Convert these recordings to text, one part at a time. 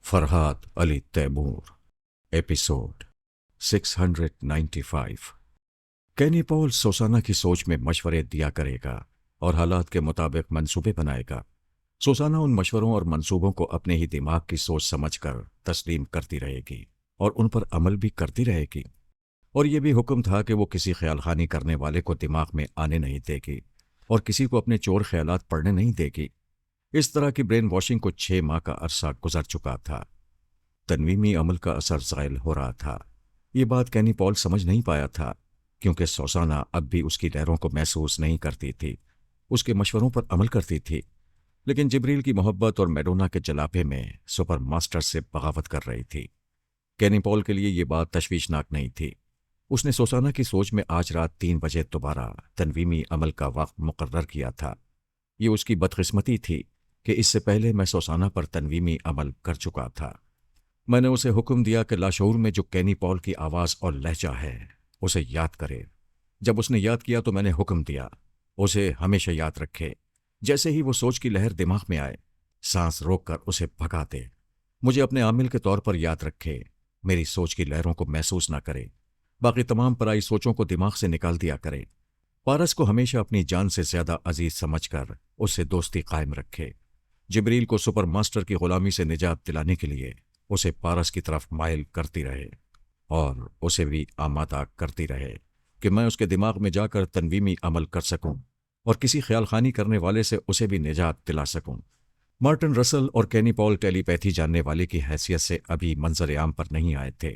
فرحات علی Timur episode 695۔ Kenny پول سوسانا کی سوچ میں مشورے دیا کرے گا اور حالات کے مطابق منصوبے بنائے گا۔ سوسانا ان مشوروں اور منصوبوں کو اپنے ہی دماغ کی سوچ سمجھ کر تسلیم کرتی رہے گی اور ان پر عمل بھی کرتی رہے گی، اور یہ بھی حکم تھا کہ وہ کسی خیال خانی کرنے والے کو دماغ میں آنے نہیں دے گی اور کسی کو اپنے چور خیالات پڑھنے نہیں دے گی۔ اس طرح کی برین واشنگ کو 6 ماہ کا عرصہ گزر چکا تھا۔ تنویمی عمل کا اثر زائل ہو رہا تھا۔ یہ بات کینی پول سمجھ نہیں پایا تھا، کیونکہ سوسانا اب بھی اس کی لہروں کو محسوس نہیں کرتی تھی، اس کے مشوروں پر عمل کرتی تھی، لیکن جبریل کی محبت اور میڈونا کے جلاپے میں سپر ماسٹر سے بغاوت کر رہی تھی۔ کینی پول کے لیے یہ بات تشویشناک نہیں تھی۔ اس نے سوسانا کی سوچ میں آج رات 3 بجے دوبارہ تنویمی عمل کا وقت مقرر کیا تھا۔ یہ اس کی بدقسمتی تھی کہ اس سے پہلے میں سوسانا پر تنویمی عمل کر چکا تھا۔ میں نے اسے حکم دیا کہ لاشعور میں جو کینی پول کی آواز اور لہجہ ہے اسے یاد کرے۔ جب اس نے یاد کیا تو میں نے حکم دیا اسے ہمیشہ یاد رکھے۔ جیسے ہی وہ سوچ کی لہر دماغ میں آئے، سانس روک کر اسے بھگا دے۔ مجھے اپنے عامل کے طور پر یاد رکھے، میری سوچ کی لہروں کو محسوس نہ کرے، باقی تمام پرائی سوچوں کو دماغ سے نکال دیا کرے۔ پارس کو ہمیشہ اپنی جان سے زیادہ عزیز سمجھ کر اس سے دوستی قائم رکھے۔ جبریل کو سپر ماسٹر کی غلامی سے نجات دلانے کے لیے اسے پارس کی طرف مائل کرتی رہے اور اسے بھی آمادہ کرتی رہے کہ میں اس کے دماغ میں جا کر تنویمی عمل کر سکوں اور کسی خیال خانی کرنے والے سے اسے بھی نجات دلا سکوں۔ مارٹن رسل اور کینی پول ٹیلی پیتھی جاننے والے کی حیثیت سے ابھی منظر عام پر نہیں آئے تھے۔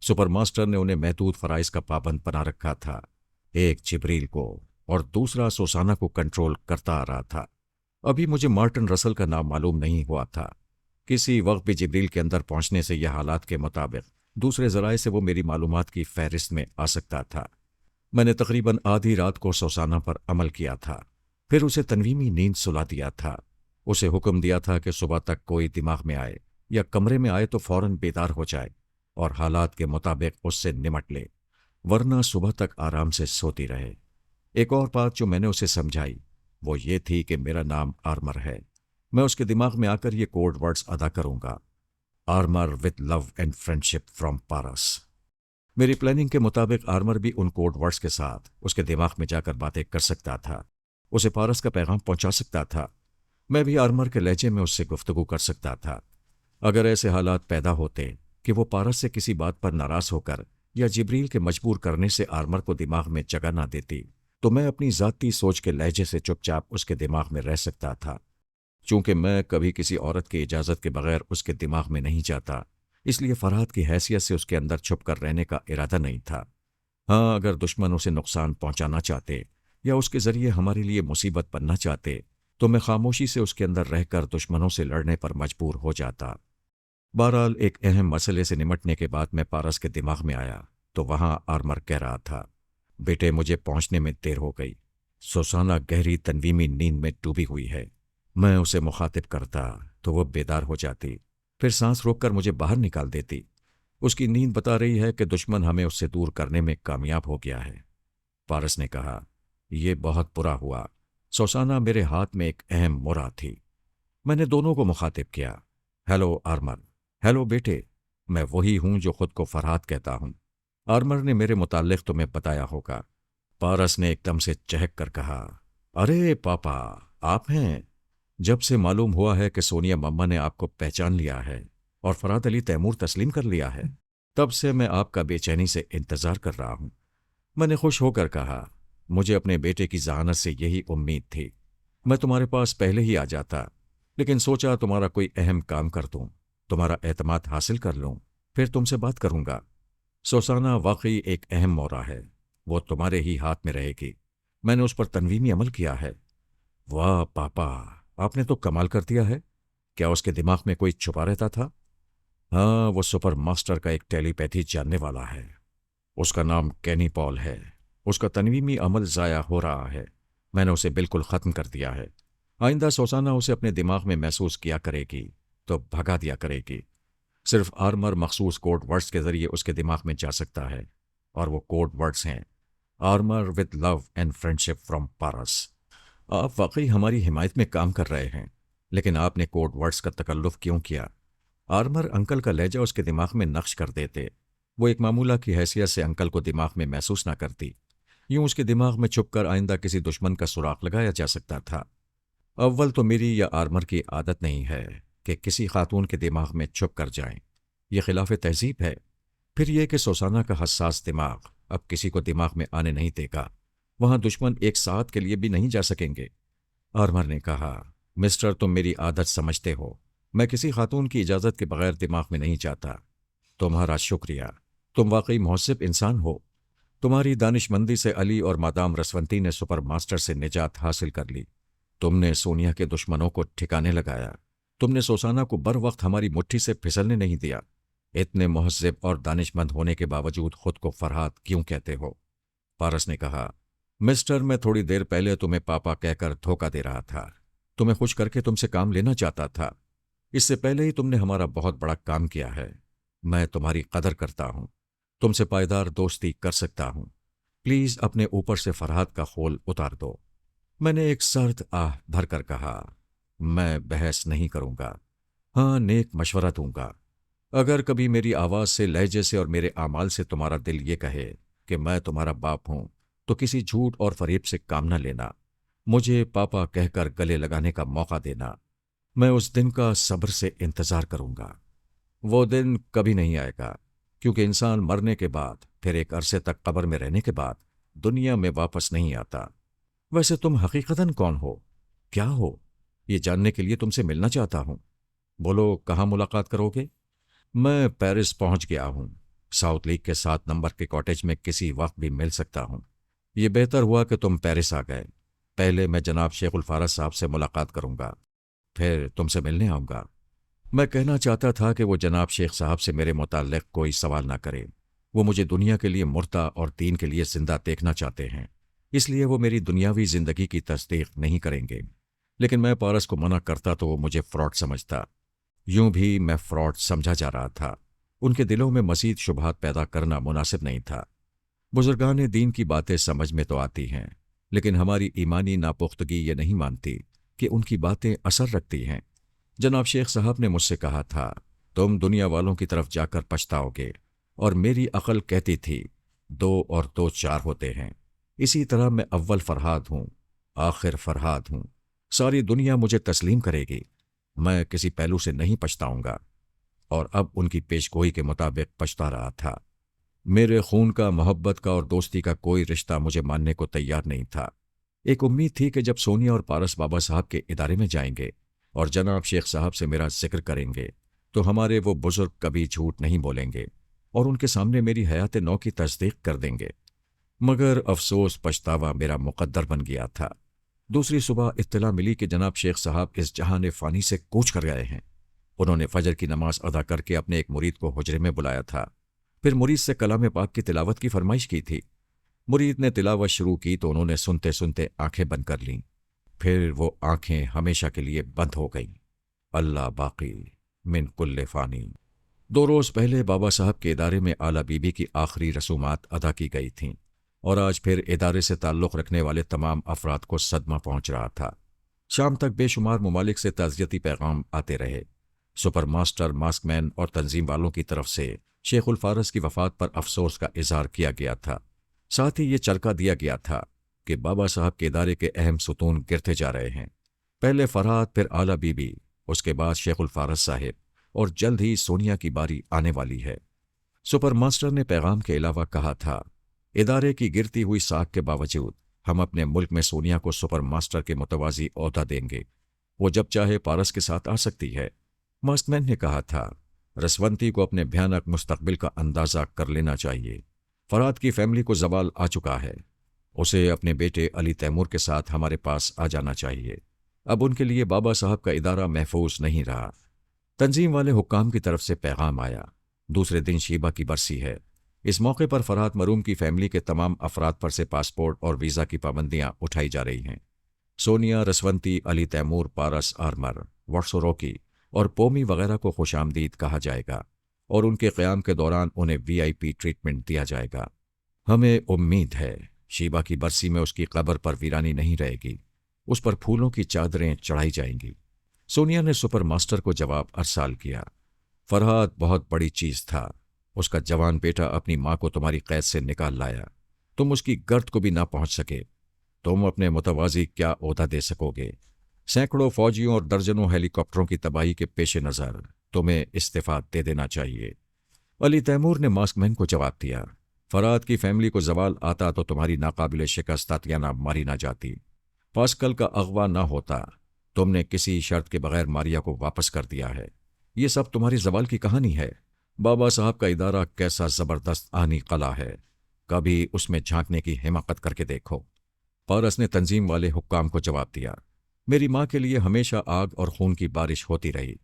سپر ماسٹر نے انہیں محدود فرائض کا پابند بنا رکھا تھا، ایک جبریل کو اور دوسرا سوسانا کو کنٹرول کرتا آ رہا تھا۔ ابھی مجھے مارٹن رسل کا نام معلوم نہیں ہوا تھا۔ کسی وقت بھی جبریل کے اندر پہنچنے سے یا حالات کے مطابق دوسرے ذرائع سے وہ میری معلومات کی فہرست میں آ سکتا تھا۔ میں نے تقریباً آدھی رات کو سوسانا پر عمل کیا تھا، پھر اسے تنویمی نیند سلا دیا تھا۔ اسے حکم دیا تھا کہ صبح تک کوئی دماغ میں آئے یا کمرے میں آئے تو فوراً بیدار ہو جائے اور حالات کے مطابق اس سے نمٹ لے، ورنہ صبح تک آرام سے سوتی رہے۔ ایک اور بات جو میں نے اسے سمجھائی وہ یہ تھی کہ میرا نام آرمر ہے۔ میں اس کے دماغ میں آ کر یہ کوڈ ورڈز ادا کروں گا: armour with love and friendship from Paras. میری پلاننگ کے مطابق آرمر بھی ان کوڈ ورڈز کے ساتھ اس کے دماغ میں جا کر باتیں کر سکتا تھا، اسے پارس کا پیغام پہنچا سکتا تھا۔ میں بھی آرمر کے لہجے میں اس سے گفتگو کر سکتا تھا۔ اگر ایسے حالات پیدا ہوتے کہ وہ پارس سے کسی بات پر ناراض ہو کر یا جبریل کے مجبور کرنے سے آرمر کو دماغ میں جگہ نہ دیتی، تو میں اپنی ذاتی سوچ کے لہجے سے چپ چاپ اس کے دماغ میں رہ سکتا تھا۔ چونکہ میں کبھی کسی عورت کی اجازت کے بغیر اس کے دماغ میں نہیں جاتا، اس لیے فرحات کی حیثیت سے اس کے اندر چھپ کر رہنے کا ارادہ نہیں تھا۔ ہاں، اگر دشمن اسے نقصان پہنچانا چاہتے یا اس کے ذریعے ہمارے لیے مصیبت بننا چاہتے تو میں خاموشی سے اس کے اندر رہ کر دشمنوں سے لڑنے پر مجبور ہو جاتا۔ بہرحال ایک اہم مسئلے سے نمٹنے کے بعد میں پارس کے دماغ میں آیا تو وہاں آرمر کہہ رہا تھا: بیٹے، مجھے پہنچنے میں دیر ہو گئی۔ سوسانا گہری تنویمی نیند میں ڈوبی ہوئی ہے۔ میں اسے مخاطب کرتا تو وہ بیدار ہو جاتی، پھر سانس روک کر مجھے باہر نکال دیتی۔ اس کی نیند بتا رہی ہے کہ دشمن ہمیں اس سے دور کرنے میں کامیاب ہو گیا ہے۔ پارس نے کہا: یہ بہت برا ہوا۔ سوسانا میرے ہاتھ میں ایک اہم مہرہ تھی۔ میں نے دونوں کو مخاطب کیا: ہیلو آرمر۔ ہیلو بیٹے، میں وہی ہوں جو خود کو فرحات کہتا ہوں۔ آرمر نے میرے متعلق تمہیں بتایا ہوگا۔ پارس نے ایک دم سے چہک کر کہا: ارے پاپا، آپ ہیں؟ جب سے معلوم ہوا ہے کہ سونیا مما نے آپ کو پہچان لیا ہے اور فرحات علی تیمور تسلیم کر لیا ہے، تب سے میں آپ کا بے چینی سے انتظار کر رہا ہوں۔ میں نے خوش ہو کر کہا: مجھے اپنے بیٹے کی ذہانت سے یہی امید تھی۔ میں تمہارے پاس پہلے ہی آ جاتا، لیکن سوچا تمہارا کوئی اہم کام کر دوں، تمہارا اعتماد حاصل کر لوں، پھر تم سے بات کروں گا۔ سوسانا واقعی ایک اہم مورا ہے، وہ تمہارے ہی ہاتھ میں رہے گی۔ میں نے اس پر تنویمی عمل کیا ہے۔ واہ پاپا، آپ نے تو کمال کر دیا ہے۔ کیا اس کے دماغ میں کوئی چھپا رہتا تھا؟ ہاں، وہ سپر ماسٹر کا ایک ٹیلی پیتھی جاننے والا ہے۔ اس کا نام کینی پول ہے۔ اس کا تنویمی عمل ضائع ہو رہا ہے۔ میں نے اسے بالکل ختم کر دیا ہے۔ آئندہ سوسانا اسے اپنے دماغ میں محسوس کیا کرے گی تو بھگا دیا کرے گی۔ صرف آرمر مخصوص کوڈ ورڈز کے ذریعے اس کے دماغ میں جا سکتا ہے، اور وہ کوڈ ورڈز ہیں: armour with love and friendship from Paras. آپ واقعی ہماری حمایت میں کام کر رہے ہیں، لیکن آپ نے کوڈ ورڈز کا تکلف کیوں کیا؟ آرمر انکل کا لہجہ اس کے دماغ میں نقش کر دیتے۔ وہ ایک معمولہ کی حیثیت سے انکل کو دماغ میں محسوس نہ کرتی، یوں اس کے دماغ میں چھپ کر آئندہ کسی دشمن کا سراغ لگایا جا سکتا تھا۔ اول تو میری یا آرمر کی عادت نہیں ہے کہ کسی خاتون کے دماغ میں چھپ کر جائیں، یہ خلاف تہذیب ہے۔ پھر یہ کہ سوسانہ کا حساس دماغ اب کسی کو دماغ میں آنے نہیں دے گا، وہاں دشمن ایک ساتھ کے لیے بھی نہیں جا سکیں گے۔ آرمر نے کہا، مسٹر تم میری عادت سمجھتے ہو، میں کسی خاتون کی اجازت کے بغیر دماغ میں نہیں جاتا۔ تمہارا شکریہ، تم واقعی محسب انسان ہو۔ تمہاری دانش مندی سے علی اور مادام رسونتی نے سپر ماسٹر سے نجات حاصل کر لی۔ تم نے سونیا کے دشمنوں کو ٹھکانے لگایا۔ تم نے سوسانہ کو بر وقت ہماری مٹھی سے پھسلنے نہیں دیا۔ اتنے مہذب اور دانش مند ہونے کے باوجود خود کو فرحات کیوں کہتے ہو؟ پارس نے کہا، مسٹر میں تھوڑی دیر پہلے تمہیں پاپا کہہ کر دھوکہ دے رہا تھا، تمہیں خوش کر کے تم سے کام لینا چاہتا تھا۔ اس سے پہلے ہی تم نے ہمارا بہت بڑا کام کیا ہے۔ میں تمہاری قدر کرتا ہوں، تم سے پائیدار دوستی کر سکتا ہوں۔ پلیز اپنے اوپر سے فرحات کا خول اتار دو۔ میں نے ایک سرد آہ بھر کر کہا، میں بحث نہیں کروں گا، ہاں نیک مشورہ دوں گا۔ اگر کبھی میری آواز سے، لہجے سے اور میرے اعمال سے تمہارا دل یہ کہے کہ میں تمہارا باپ ہوں، تو کسی جھوٹ اور فریب سے کام نہ لینا، مجھے پاپا کہہ کر گلے لگانے کا موقع دینا۔ میں اس دن کا صبر سے انتظار کروں گا۔ وہ دن کبھی نہیں آئے گا، کیونکہ انسان مرنے کے بعد، پھر ایک عرصے تک قبر میں رہنے کے بعد دنیا میں واپس نہیں آتا۔ ویسے تم حقیقتاً کون ہو؟ کیا ہو؟ یہ جاننے کے لیے تم سے ملنا چاہتا ہوں۔ بولو، کہاں ملاقات کرو گے؟ میں پیرس پہنچ گیا ہوں۔ ساؤتھ لیک کے 7 نمبر کے کاٹیج میں کسی وقت بھی مل سکتا ہوں۔ یہ بہتر ہوا کہ تم پیرس آ گئے۔ پہلے میں جناب شیخ الفارس صاحب سے ملاقات کروں گا، پھر تم سے ملنے آؤں گا۔ میں کہنا چاہتا تھا کہ وہ جناب شیخ صاحب سے میرے متعلق کوئی سوال نہ کرے۔ وہ مجھے دنیا کے لیے مردہ اور دین کے لیے زندہ دیکھنا چاہتے ہیں، اس لیے وہ میری دنیاوی زندگی کی تصدیق نہیں کریں گے۔ لیکن میں پارس کو منع کرتا تو وہ مجھے فراڈ سمجھتا۔ یوں بھی میں فراڈ سمجھا جا رہا تھا۔ ان کے دلوں میں مزید شبہات پیدا کرنا مناسب نہیں تھا۔ بزرگان دین کی باتیں سمجھ میں تو آتی ہیں، لیکن ہماری ایمانی ناپختگی یہ نہیں مانتی کہ ان کی باتیں اثر رکھتی ہیں۔ جناب شیخ صاحب نے مجھ سے کہا تھا، تم دنیا والوں کی طرف جا کر پچھتاؤ گے، اور میری عقل کہتی تھی 2 اور 2 4 ہوتے ہیں۔ اسی طرح میں اول فرہاد ہوں، آخر فرہاد ہوں۔ ساری دنیا مجھے تسلیم کرے گی، میں کسی پہلو سے نہیں پچھتاؤں گا۔ اور اب ان کی پیشگوئی کے مطابق پچھتا رہا تھا۔ میرے خون کا، محبت کا اور دوستی کا کوئی رشتہ مجھے ماننے کو تیار نہیں تھا۔ ایک امید تھی کہ جب سونیا اور پارس بابا صاحب کے ادارے میں جائیں گے اور جناب شیخ صاحب سے میرا ذکر کریں گے تو ہمارے وہ بزرگ کبھی جھوٹ نہیں بولیں گے اور ان کے سامنے میری حیات نو کی تصدیق کر دیں گے۔ مگر افسوس، پچھتاوا میرا مقدر بن گیا تھا۔ دوسری صبح اطلاع ملی کہ جناب شیخ صاحب اس جہان فانی سے کوچ کر گئے ہیں۔ انہوں نے فجر کی نماز ادا کر کے اپنے ایک مرید کو حجرے میں بلایا تھا، پھر مرید سے کلام پاک کی تلاوت کی فرمائش کی تھی۔ مرید نے تلاوت شروع کی تو انہوں نے سنتے سنتے آنکھیں بند کر لیں، پھر وہ آنکھیں ہمیشہ کے لیے بند ہو گئیں۔ اللہ باقی من کل فانی۔ 2 روز پہلے بابا صاحب کے ادارے میں اعلیٰ بی بی کی آخری رسومات ادا کی گئی تھیں، اور آج پھر ادارے سے تعلق رکھنے والے تمام افراد کو صدمہ پہنچ رہا تھا۔ شام تک بے شمار ممالک سے تعزیتی پیغام آتے رہے۔ سپر ماسٹر، ماسک مین اور تنظیم والوں کی طرف سے شیخ الفارس کی وفات پر افسوس کا اظہار کیا گیا تھا۔ ساتھ ہی یہ چرکا دیا گیا تھا کہ بابا صاحب کے ادارے کے اہم ستون گرتے جا رہے ہیں۔ پہلے فرحات، پھر اعلیٰ بی بی، اس کے بعد شیخ الفارس صاحب، اور جلد ہی سونیا کی باری آنے والی ہے۔ سپر ماسٹر نے پیغام کے علاوہ کہا تھا، ادارے کی گرتی ہوئی ساکھ کے باوجود ہم اپنے ملک میں سونیا کو سپر ماسٹر کے متوازی عہدہ دیں گے۔ وہ جب چاہے پارس کے ساتھ آ سکتی ہے۔ ماسک مین نے کہا تھا، رسونتی کو اپنے بھیانک مستقبل کا اندازہ کر لینا چاہیے۔ فرحات کی فیملی کو زوال آ چکا ہے، اسے اپنے بیٹے علی تیمور کے ساتھ ہمارے پاس آ جانا چاہیے۔ اب ان کے لیے بابا صاحب کا ادارہ محفوظ نہیں رہا۔ تنظیم والے حکام کی طرف سے پیغام آیا، دوسرے دن شیبہ کی برسی ہے۔ اس موقع پر فرحات مرحوم کی فیملی کے تمام افراد پر سے پاسپورٹ اور ویزا کی پابندیاں اٹھائی جا رہی ہیں۔ سونیا، رسونتی، علی تیمور، پارس، آرمر، وٹسوروکی اور پومی وغیرہ کو خوش آمدید کہا جائے گا، اور ان کے قیام کے دوران انہیں VIP ٹریٹمنٹ دیا جائے گا۔ ہمیں امید ہے شیبہ کی برسی میں اس کی قبر پر ویرانی نہیں رہے گی، اس پر پھولوں کی چادریں چڑھائی جائیں گی۔ سونیا نے سپر ماسٹر کو جواب ارسال کیا، فرحات بہت بڑی چیز تھا۔ اس کا جوان بیٹا اپنی ماں کو تمہاری قید سے نکال لایا۔ تم اس کی گرد کو بھی نہ پہنچ سکے۔ تم اپنے متوازی کیا عہدہ دے سکو گے؟ سینکڑوں فوجیوں اور درجنوں ہیلی کاپٹروں کی تباہی کے پیش نظر تمہیں استعفیٰ دے دینا چاہیے۔ علی تیمور نے ماسک مین کو جواب دیا، فرحات کی فیملی کو زوال آتا تو تمہاری ناقابل شکست تاتیانا ماری نہ جاتی، پاسکل کا اغوا نہ ہوتا۔ تم نے کسی شرط کے بغیر ماریا کو واپس کر دیا ہے۔ یہ سب تمہاری زوال کی کہانی ہے۔ بابا صاحب کا ادارہ کیسا زبردست آہنی قلعہ ہے، کبھی اس میں جھانکنے کی حماقت کر کے دیکھو۔ پارس نے تنظیم والے حکام کو جواب دیا، میری ماں کے لیے ہمیشہ آگ اور خون کی بارش ہوتی رہی۔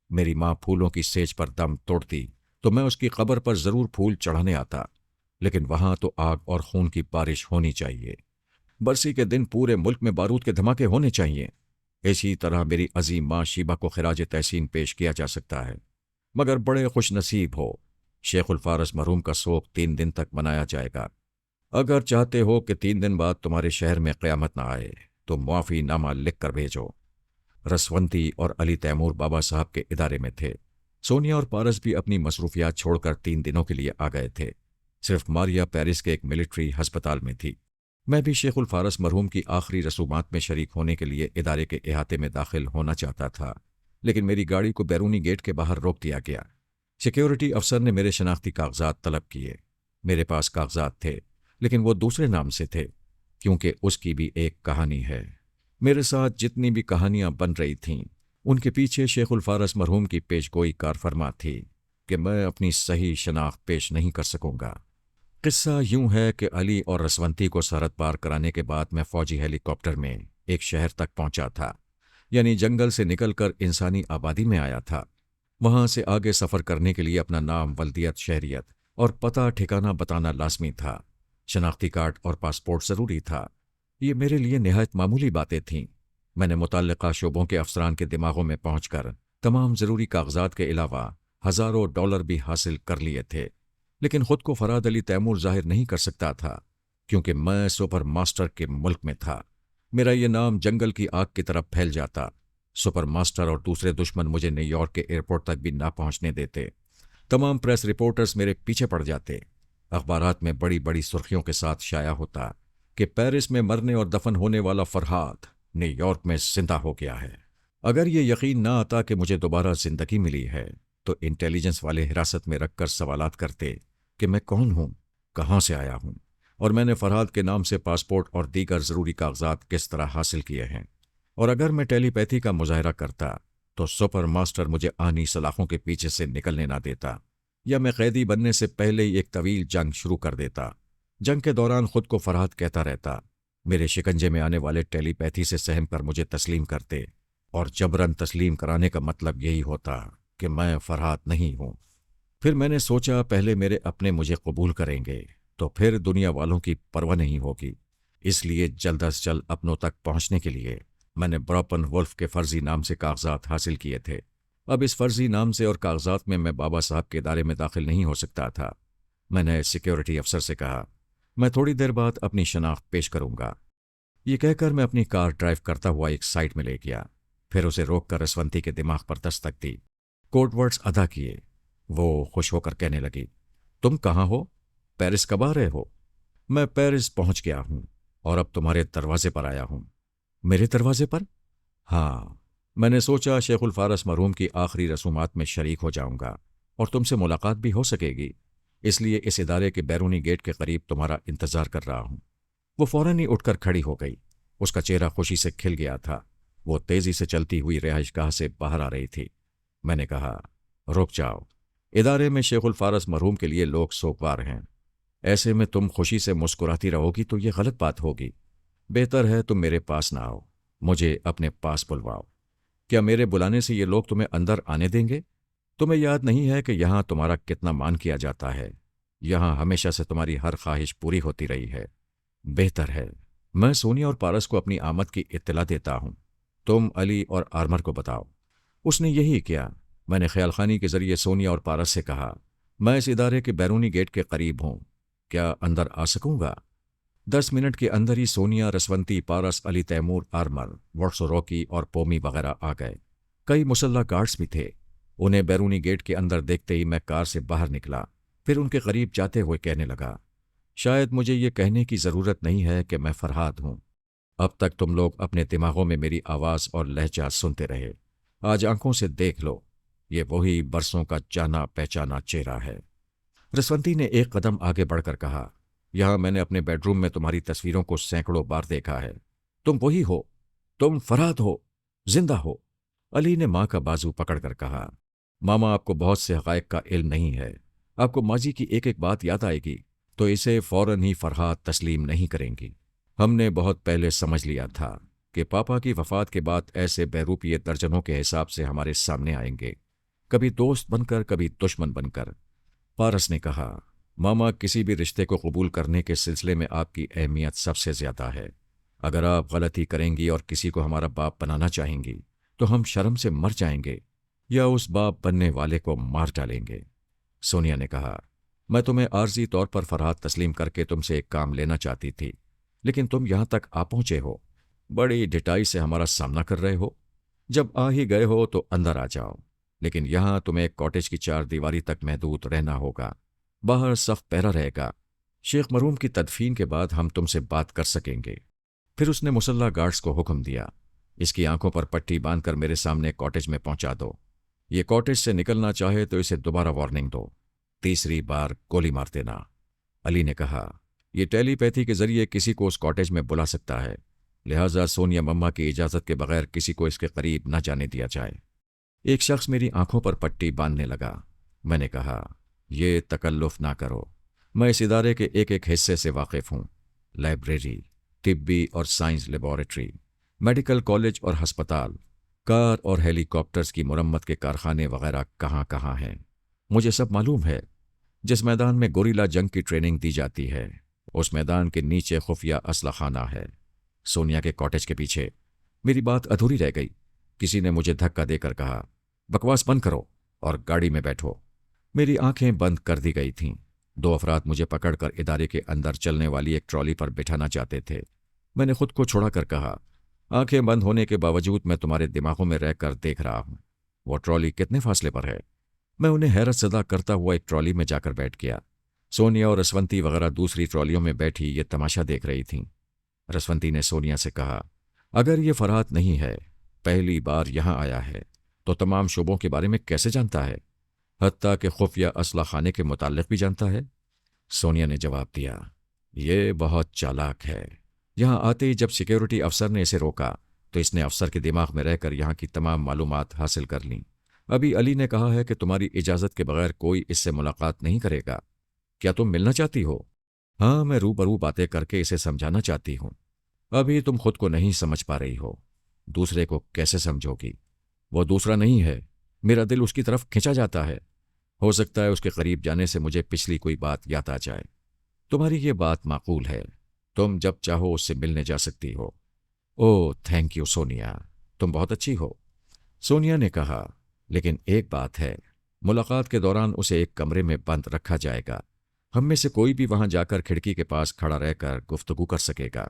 میری ماں پھولوں کی سیج پر دم توڑتی تو میں اس کی قبر پر ضرور پھول چڑھانے آتا، لیکن وہاں تو آگ اور خون کی بارش ہونی چاہیے۔ برسی کے دن پورے ملک میں بارود کے دھماکے ہونے چاہیے۔ اسی طرح میری عظیم ماں شیبہ کو خراج تحسین پیش کیا جا سکتا ہے، مگر بڑے خوش نصیب ہو، شیخ الفارس مرحوم کا سوگ 3 دن تک منایا جائے گا۔ اگر چاہتے ہو کہ 3 دن بعد تمہارے شہر میں قیامت نہ آئے تو معافی نامہ لکھ کر بھیجو۔ رسونتی اور علی تیمور بابا صاحب کے ادارے میں تھے۔ سونیا اور پارس بھی اپنی مصروفیات چھوڑ کر 3 دنوں کے لیے آ گئے تھے۔ صرف ماریا پیرس کے ایک ملٹری ہسپتال میں تھی۔ میں بھی شیخ الفارس مرحوم کی آخری رسومات میں شریک ہونے کے لیے ادارے کے احاطے میں داخل ہونا چاہتا تھا، لیکن میری گاڑی کو بیرونی گیٹ کے باہر روک دیا گیا۔ سیکیورٹی افسر نے میرے شناختی کاغذات طلب کیے۔ میرے پاس کاغذات تھے، لیکن وہ دوسرے نام سے تھے، کیونکہ اس کی بھی ایک کہانی ہے۔ میرے ساتھ جتنی بھی کہانیاں بن رہی تھیں، ان کے پیچھے شیخ الفارس مرحوم کی پیش گوئی کار فرما تھی کہ میں اپنی صحیح شناخت پیش نہیں کر سکوں گا۔ قصہ یوں ہے کہ علی اور رسونتی کو سرحد پار کرانے کے بعد میں فوجی ہیلی کاپٹر میں ایک شہر تک پہنچا تھا، یعنی جنگل سے نکل کر انسانی آبادی میں آیا تھا۔ وہاں سے آگے سفر کرنے کے لیے اپنا نام، ولدیت، شہریت اور پتہ ٹھکانہ بتانا لازمی تھا۔ شناختی کارڈ اور پاسپورٹ ضروری تھا۔ یہ میرے لیے نہایت معمولی باتیں تھیں۔ میں نے متعلقہ شعبوں کے افسران کے دماغوں میں پہنچ کر تمام ضروری کاغذات کے علاوہ ہزاروں ڈالر بھی حاصل کر لیے تھے، لیکن خود کو فرحات علی تیمور ظاہر نہیں کر سکتا تھا، کیونکہ میں سپر ماسٹر کے ملک میں تھا۔ میرا یہ نام جنگل کی آگ کی طرف پھیل جاتا۔ سپر ماسٹر اور دوسرے دشمن مجھے نیو یارک کے ایئرپورٹ تک بھی نہ پہنچنے دیتے۔ تمام پریس رپورٹرز میرے پیچھے پڑ جاتے۔ اخبارات میں بڑی بڑی سرخیوں کے ساتھ شائع ہوتا کہ پیرس میں مرنے اور دفن ہونے والا فرحات نیو یارک میں زندہ ہو گیا ہے۔ اگر یہ یقین نہ آتا کہ مجھے دوبارہ زندگی ملی ہے تو انٹیلیجنس والے حراست میں رکھ کر سوالات کرتے کہ میں کون ہوں، کہاں سے آیا ہوں، اور میں نے فرحات کے نام سے پاسپورٹ اور دیگر ضروری کاغذات کس طرح حاصل کیے ہیں۔ اور اگر میں ٹیلی پیتھی کا مظاہرہ کرتا تو سپر ماسٹر مجھے آہنی سلاخوں کے پیچھے سے نکلنے نہ دیتا، یا میں قیدی بننے سے پہلے ہی ایک طویل جنگ شروع کر دیتا۔ جنگ کے دوران خود کو فرحات کہتا رہتا۔ میرے شکنجے میں آنے والے ٹیلی پیتھی سے سہم کر مجھے تسلیم کرتے، اور جبراً تسلیم کرانے کا مطلب یہی ہوتا کہ میں فرحات نہیں ہوں۔ پھر میں نے سوچا پہلے میرے اپنے مجھے قبول کریں گے تو پھر دنیا والوں کی پرواہ نہیں ہوگی۔ اس لیے جلد از جلد اپنوں تک پہنچنے کے لیے میں نے براپن ولف کے فرضی نام سے کاغذات حاصل کیے تھے۔ اب اس فرضی نام سے اور کاغذات میں بابا صاحب کے ادارے میں داخل نہیں ہو سکتا تھا۔ میں نے سیکیورٹی افسر سے کہا، میں تھوڑی دیر بعد اپنی شناخت پیش کروں گا۔ یہ کہہ کر میں اپنی کار ڈرائیو کرتا ہوا ایک سائٹ میں لے گیا، پھر اسے روک کر رسونتی کے دماغ پر دستک دی، کوڈ ورڈز ادا کیے۔ وہ خوش ہو کر کہنے لگی، تم کہاں ہو؟ پیرس کب آ رہے ہو؟ میں پیرس پہنچ گیا ہوں اور اب تمہارے دروازے پر آیا ہوں۔ میرے دروازے پر؟ ہاں، میں نے سوچا شیخ الفارس مرحوم کی آخری رسومات میں شریک ہو جاؤں گا اور تم سے ملاقات بھی ہو سکے گی، اس لیے اس ادارے کے بیرونی گیٹ کے قریب تمہارا انتظار کر رہا ہوں۔ وہ فوراً ہی اٹھ کر کھڑی ہو گئی۔ اس کا چہرہ خوشی سے کھل گیا تھا۔ وہ تیزی سے چلتی ہوئی رہائش گاہ سے باہر آ رہی تھی۔ میں نے کہا، رک جاؤ، ادارے میں شیخ الفارس مرحوم کے لیے لوگ سوگوار ہیں، ایسے میں تم خوشی سے مسکراتی رہو گی تو یہ غلط بات ہوگی۔ بہتر ہے تم میرے پاس نہ آؤ، مجھے اپنے پاس بلواؤ۔ کیا میرے بلانے سے یہ لوگ تمہیں اندر آنے دیں گے؟ تمہیں یاد نہیں ہے کہ یہاں تمہارا کتنا مان کیا جاتا ہے؟ یہاں ہمیشہ سے تمہاری ہر خواہش پوری ہوتی رہی ہے۔ بہتر ہے میں سونیا اور پارس کو اپنی آمد کی اطلاع دیتا ہوں، تم علی اور آرمر کو بتاؤ۔ اس نے یہی کیا۔ میں نے خیال خانی کے ذریعے سونیا اور پارس سے کہا، میں اس ادارے کے بیرونی گیٹ کے قریب ہوں، کیا اندر آ سکوں گا؟ 10 منٹ کے اندر ہی سونیا، رسونتی، پارس، علی تیمور، آرمر، ورسو روکی اور پومی وغیرہ آ گئے۔ کئی مسلح گارڈز بھی تھے۔ انہیں بیرونی گیٹ کے اندر دیکھتے ہی میں کار سے باہر نکلا، پھر ان کے قریب جاتے ہوئے کہنے لگا، شاید مجھے یہ کہنے کی ضرورت نہیں ہے کہ میں فرحاد ہوں۔ اب تک تم لوگ اپنے دماغوں میں میری آواز اور لہجہ سنتے رہے، آج آنکھوں سے دیکھ لو، یہ وہی برسوں کا جانا پہچانا چہرہ ہے۔ رسونتی نے ایک قدم آگے بڑھ کر کہا، یہاں میں نے اپنے بیڈ روم میں تمہاری تصویروں کو سینکڑوں بار دیکھا ہے، تم وہی ہو، تم فرحاد ہو، زندہ ہو۔ علی نے ماں کا بازو پکڑ کر کہا، ماما آپ کو بہت سے حقائق کا علم نہیں ہے، آپ کو ماضی کی ایک ایک بات یاد آئے گی تو اسے فوراً ہی فرحاد تسلیم نہیں کریں گی۔ ہم نے بہت پہلے سمجھ لیا تھا کہ پاپا کی وفات کے بعد ایسے بہروپیے درجنوں کے حساب سے ہمارے سامنے آئیں گے، کبھی دوست بن کر کبھی دشمن بن کر۔ پارس نے کہا، ماما کسی بھی رشتے کو قبول کرنے کے سلسلے میں آپ کی اہمیت سب سے زیادہ ہے۔ اگر آپ غلطی کریں گی اور کسی کو ہمارا باپ بنانا چاہیں گی تو ہم شرم سے مر جائیں گے یا اس باپ بننے والے کو مار ڈالیں گے۔ سونیا نے کہا، میں تمہیں عارضی طور پر فرحاد تسلیم کر کے تم سے ایک کام لینا چاہتی تھی، لیکن تم یہاں تک آ پہنچے ہو، بڑی ڈٹائی سے ہمارا سامنا کر رہے ہو۔ جب آ ہی گئے ہو تو اندر آ جاؤ، لیکن یہاں تمہیں ایک کاٹیج کی 4 دیواری تک محدود رہنا ہوگا، باہر سخت پہرا رہے گا۔ شیخ مرحوم کی تدفین کے بعد ہم تم سے بات کر سکیں گے۔ پھر اس نے مسلح گارڈز کو حکم دیا، اس کی آنکھوں پر پٹی باندھ کر میرے سامنے کاٹیج میں پہنچا دو، یہ کاٹیج سے نکلنا چاہے تو اسے دوبارہ وارننگ دو، تیسری بار گولی مار دینا۔ علی نے کہا، یہ ٹیلی پیتھی کے ذریعے کسی کو اس کاٹیج میں بلا سکتا ہے، لہٰذا سونیا مما کی اجازت کے بغیر کسی کو اس کے قریب نہ جانے دیا جائے۔ ایک شخص میری آنکھوں پر پٹی باندھنے لگا۔ میں نے کہا، یہ تکلف نہ کرو، میں اس ادارے کے ایک ایک حصے سے واقف ہوں، لائبریری، طبی اور سائنس لیبارٹری، میڈیکل کالج اور ہسپتال، کار اور ہیلی کاپٹرز کی مرمت کے کارخانے وغیرہ کہاں کہاں ہیں، مجھے سب معلوم ہے۔ جس میدان میں گوریلا جنگ کی ٹریننگ دی جاتی ہے، اس میدان کے نیچے خفیہ اسلحہ خانہ ہے، سونیا کے کاٹیج کے پیچھے۔ میری بات ادھوری رہ گئی، کسی نے مجھے دھکا دے کر کہا، بکواس بند کرو اور گاڑی میں بیٹھو۔ میری آنکھیں بند کر دی گئی تھیں۔ 2 افراد مجھے پکڑ کر ادارے کے اندر چلنے والی ایک ٹرالی پر بٹھانا چاہتے تھے۔ میں نے خود کو چھوڑا کر کہا، آنکھیں بند ہونے کے باوجود میں تمہارے دماغوں میں رہ کر دیکھ رہا ہوں، وہ ٹرالی کتنے فاصلے پر ہے؟ میں انہیں حیرت زدہ کرتا ہوا ایک ٹرالی میں جا کر بیٹھ گیا۔ سونیا اور رسونتی وغیرہ دوسری ٹرالیوں میں بیٹھی یہ تماشا دیکھ رہی تھیں۔ رسونتی نے سونیا سے کہا، اگر یہ فرحاد نہیں ہے، پہلی بار یہاں آیا ہے، تو تمام شعبوں کے بارے میں کیسے جانتا ہے؟ حتیٰ کہ خفیہ اسلحہ خانے کے متعلق بھی جانتا ہے؟ سونیا نے جواب دیا، یہ بہت چالاک ہے۔ یہاں آتے ہی جب سیکیورٹی افسر نے اسے روکا تو اس نے افسر کے دماغ میں رہ کر یہاں کی تمام معلومات حاصل کر لیں۔ ابھی علی نے کہا ہے کہ تمہاری اجازت کے بغیر کوئی اس سے ملاقات نہیں کرے گا، کیا تم ملنا چاہتی ہو؟ ہاں، میں روبرو باتیں کر کے اسے سمجھانا چاہتی ہوں۔ ابھی تم خود کو نہیں سمجھ پا رہی ہو، دوسرے کو کیسے سمجھو گی؟ وہ دوسرا نہیں ہے، میرا دل اس کی طرف کھنچا جاتا ہے، ہو سکتا ہے اس کے قریب جانے سے مجھے پچھلی کوئی بات یاد آ جائے۔ تمہاری یہ بات معقول ہے، تم جب چاہو اس سے ملنے جا سکتی ہو۔ اوہ تھینک یو سونیا، تم بہت اچھی ہو، سونیا نے کہا، لیکن ایک بات ہے، ملاقات کے دوران اسے ایک کمرے میں بند رکھا جائے گا، ہم میں سے کوئی بھی وہاں جا کر کھڑکی کے پاس کھڑا رہ کر گفتگو کر سکے گا۔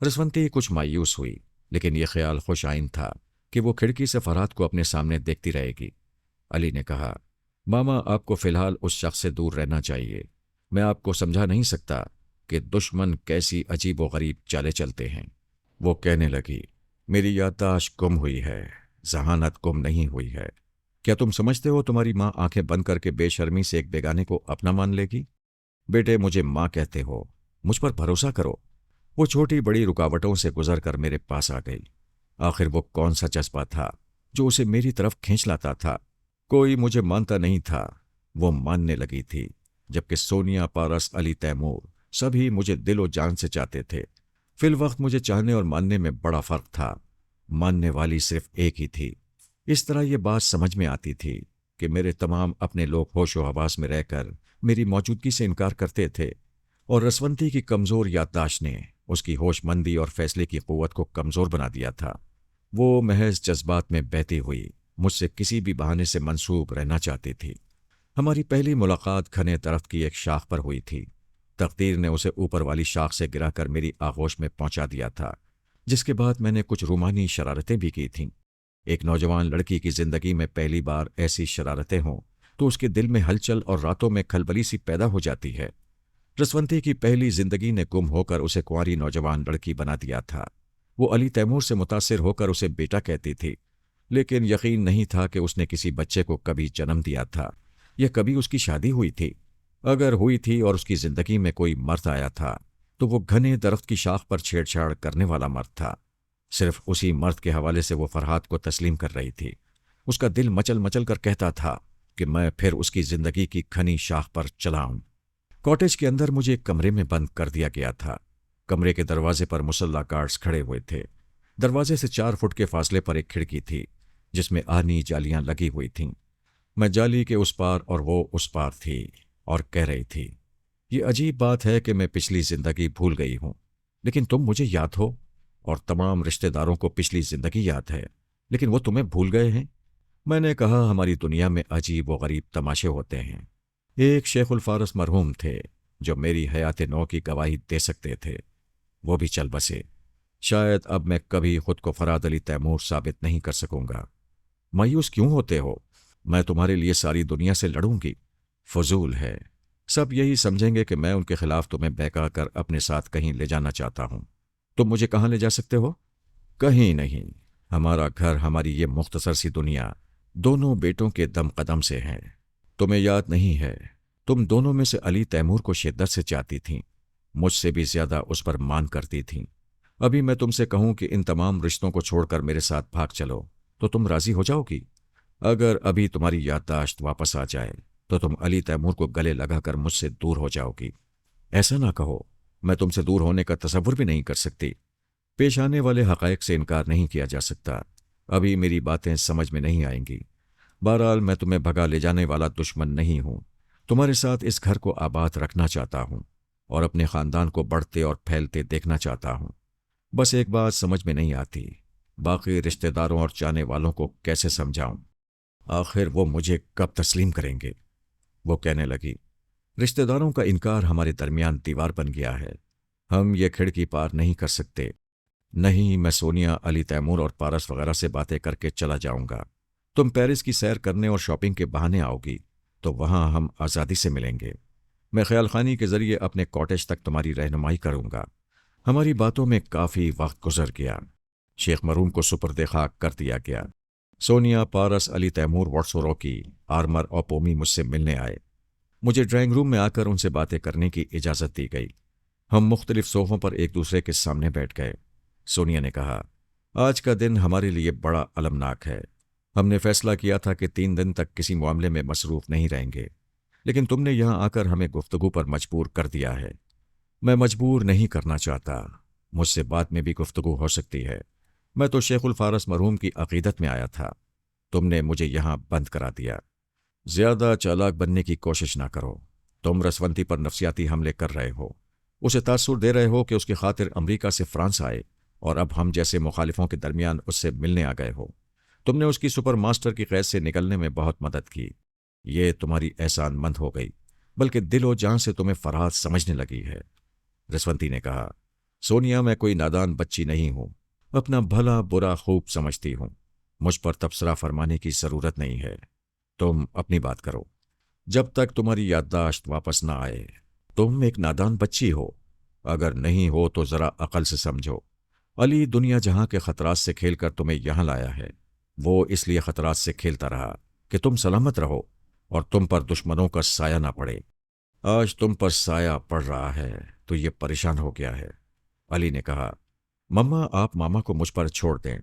رسونتی کچھ مایوس ہوئی، لیکن یہ خیال خوش آئند تھا کہ وہ کھڑکی سے فرحاد کو اپنے سامنے دیکھتی رہے گی۔ علی نے کہا، ماما آپ کو فی الحال اس شخص سے دور رہنا چاہیے، میں آپ کو سمجھا نہیں سکتا کہ دشمن کیسی عجیب و غریب چالیں چلتے ہیں۔ وہ کہنے لگی، میری یادداشت گم ہوئی ہے، ذہانت گم نہیں ہوئی ہے۔ کیا تم سمجھتے ہو تمہاری ماں آنکھیں بند کر کے بے شرمی سے ایک بیگانے کو اپنا مان لے گی؟ بیٹے مجھے ماں کہتے ہو، مجھ پر بھروسہ کرو۔ وہ چھوٹی بڑی رکاوٹوں سے گزر کر میرے پاس آ گئی۔ آخر وہ کون سا جذبہ تھا جو اسے میری طرف کھینچ لاتا تھا؟ کوئی مجھے مانتا نہیں تھا، وہ ماننے لگی تھی، جبکہ سونیا، پارس، علی، تیمور سبھی مجھے دل و جان سے چاہتے تھے۔ فی الوقت مجھے چاہنے اور ماننے میں بڑا فرق تھا، ماننے والی صرف ایک ہی تھی۔ اس طرح یہ بات سمجھ میں آتی تھی کہ میرے تمام اپنے لوگ ہوش و حواس میں رہ کر میری موجودگی سے انکار کرتے تھے، اور رسونتی کی کمزور یادداشت نے اس کی ہوش مندی اور فیصلے کی قوت کو کمزور بنا دیا تھا۔ وہ محض جذبات میں بہتی ہوئی مجھ سے کسی بھی بہانے سے منسوب رہنا چاہتی تھی۔ ہماری پہلی ملاقات گھنے درخت کی ایک شاخ پر ہوئی تھی۔ تقدیر نے اسے اوپر والی شاخ سے گرا کر میری آغوش میں پہنچا دیا تھا، جس کے بعد میں نے کچھ رومانی شرارتیں بھی کی تھیں۔ ایک نوجوان لڑکی کی زندگی میں پہلی بار ایسی شرارتیں ہوں تو اس کے دل میں ہلچل اور راتوں میں کھلبلی سی پیدا ہو جاتی ہے۔ رسونتی کی پہلی زندگی نے گم ہو کر اسے کنواری نوجوان لڑکی بنا دیا تھا۔ وہ علی تیمور سے متاثر ہو کر اسے بیٹا کہتی تھی، لیکن یقین نہیں تھا کہ اس نے کسی بچے کو کبھی جنم دیا تھا یا کبھی اس کی شادی ہوئی تھی۔ اگر ہوئی تھی اور اس کی زندگی میں کوئی مرد آیا تھا تو وہ گھنے درخت کی شاخ پر چھیڑ چھاڑ کرنے والا مرد تھا۔ صرف اسی مرد کے حوالے سے وہ فرحات کو تسلیم کر رہی تھی۔ اس کا دل مچل مچل کر کہتا تھا کہ میں پھر اس کی زندگی کی گھنی شاخ پر چلاؤں۔ کاٹیج کے اندر مجھے ایک کمرے میں بند کر دیا گیا تھا۔ کمرے کے دروازے پر مسلح گارڈز کھڑے ہوئے تھے۔ دروازے سے 4 فٹ کے فاصلے پر ایک کھڑکی تھی جس میں آہنی جالیاں لگی ہوئی تھیں۔ میں جالی کے اس پار اور وہ اس پار تھی اور کہہ رہی تھی، یہ عجیب بات ہے کہ میں پچھلی زندگی بھول گئی ہوں لیکن تم مجھے یاد ہو، اور تمام رشتہ داروں کو پچھلی زندگی یاد ہے لیکن وہ تمہیں بھول گئے ہیں۔ میں نے کہا ہماری دنیا میں عجیب و غریب تماشے ہوتے ہیں۔ ایک شیخ الفارس مرحوم تھے جو میری حیات نو کی گواہی دے سکتے تھے، وہ بھی چل بسے۔ شاید اب میں کبھی خود کو فراد علی تیمور ثابت نہیں کر سکوں گا۔ مایوس کیوں ہوتے ہو؟ میں تمہارے لیے ساری دنیا سے لڑوں گی۔ فضول ہے، سب یہی سمجھیں گے کہ میں ان کے خلاف تمہیں بہکا کر اپنے ساتھ کہیں لے جانا چاہتا ہوں۔ تم مجھے کہاں لے جا سکتے ہو؟ کہیں نہیں۔ ہمارا گھر، ہماری یہ مختصر سی دنیا دونوں بیٹوں کے دم قدم سے ہے۔ تمہیں یاد نہیں ہے، تم دونوں میں سے علی تیمور کو شدت سے چاہتی تھیں، مجھ سے بھی زیادہ اس پر مان کرتی تھیں۔ ابھی میں تم سے کہوں کہ ان تمام رشتوں کو چھوڑ کر میرے ساتھ بھاگ چلو تو تم راضی ہو جاؤ گی؟ اگر ابھی تمہاری یادداشت واپس آ جائے تو تم علی تیمور کو گلے لگا کر مجھ سے دور ہو جاؤ گی۔ ایسا نہ کہو، میں تم سے دور ہونے کا تصور بھی نہیں کر سکتی۔ پیش آنے والے حقائق سے انکار نہیں کیا جا سکتا۔ ابھی میری باتیں سمجھ میں نہیں آئیں گی۔ بہرحال میں تمہیں بھگا لے جانے والا دشمن نہیں ہوں، تمہارے ساتھ اس گھر کو آباد رکھنا چاہتا ہوں اور اپنے خاندان کو بڑھتے اور پھیلتے دیکھنا چاہتا ہوں۔ بس ایک بات سمجھ میں نہیں آتی، باقی رشتہ داروں اور چاہنے والوں کو کیسے سمجھاؤں؟ آخر وہ مجھے کب تسلیم کریں گے؟ وہ کہنے لگی، رشتہ داروں کا انکار ہمارے درمیان دیوار بن گیا ہے، ہم یہ کھڑکی پار نہیں کر سکتے۔ نہیں، میں سونیا، علی تیمور اور پارس وغیرہ سے باتیں کر کے چلا جاؤں گا۔ تم پیرس کی سیر کرنے اور شاپنگ کے بہانے آؤ گی تو وہاں ہم آزادی سے ملیں گے۔ میں خیال خانی کے ذریعے اپنے کاٹیج تک تمہاری رہنمائی کروں گا۔ ہماری باتوں میں کافی وقت گزر گیا۔ شیخ مرحوم کو سپرد خاک کر دیا گیا۔ سونیا، پارس، علی تیمور، واٹسوروکی، آرمر اور پومی مجھ سے ملنے آئے۔ مجھے ڈرائنگ روم میں آ کر ان سے باتیں کرنے کی اجازت دی گئی۔ ہم مختلف صوفوں پر ایک دوسرے کے سامنے بیٹھ گئے۔ سونیا نے کہا، آج کا دن ہمارے لیے بڑا المناک ہے۔ ہم نے فیصلہ کیا تھا کہ 3 دن تک کسی معاملے میں مصروف نہیں رہیں گے، لیکن تم نے یہاں آ کر ہمیں گفتگو پر مجبور کر دیا ہے۔ میں مجبور نہیں کرنا چاہتا، مجھ سے بعد میں بھی گفتگو ہو سکتی ہے۔ میں تو شیخ الفارس مرحوم کی عقیدت میں آیا تھا، تم نے مجھے یہاں بند کرا دیا۔ زیادہ چالاک بننے کی کوشش نہ کرو۔ تم رسونتی پر نفسیاتی حملے کر رہے ہو، اسے تاثر دے رہے ہو کہ اس کی خاطر امریکہ سے فرانس آئے، اور اب ہم جیسے مخالفوں کے درمیان اس سے ملنے آ گئے ہو۔ تم نے اس کی سپر ماسٹر کی قید سے نکلنے میں بہت مدد کی، یہ تمہاری احسان مند ہو گئی، بلکہ دل و جان سے تمہیں فرحات سمجھنے لگی ہے۔ رسونتی نے کہا، سونیا، میں کوئی نادان بچی نہیں ہوں، اپنا بھلا برا خوب سمجھتی ہوں، مجھ پر تبصرہ فرمانے کی ضرورت نہیں ہے۔ تم اپنی بات کرو، جب تک تمہاری یادداشت واپس نہ آئے۔ تم ایک نادان بچی ہو، اگر نہیں ہو تو ذرا عقل سے سمجھو۔ علی دنیا جہاں کے خطرات سے کھیل کر تمہیں یہاں لایا ہے، وہ اس لیے خطرات سے کھیلتا رہا کہ تم سلامت رہو اور تم پر دشمنوں کا سایہ نہ پڑے۔ آج تم پر سایہ پڑ رہا ہے تو یہ پریشان ہو گیا ہے۔ علی نے کہا، مما، آپ ماما کو مجھ پر چھوڑ دیں،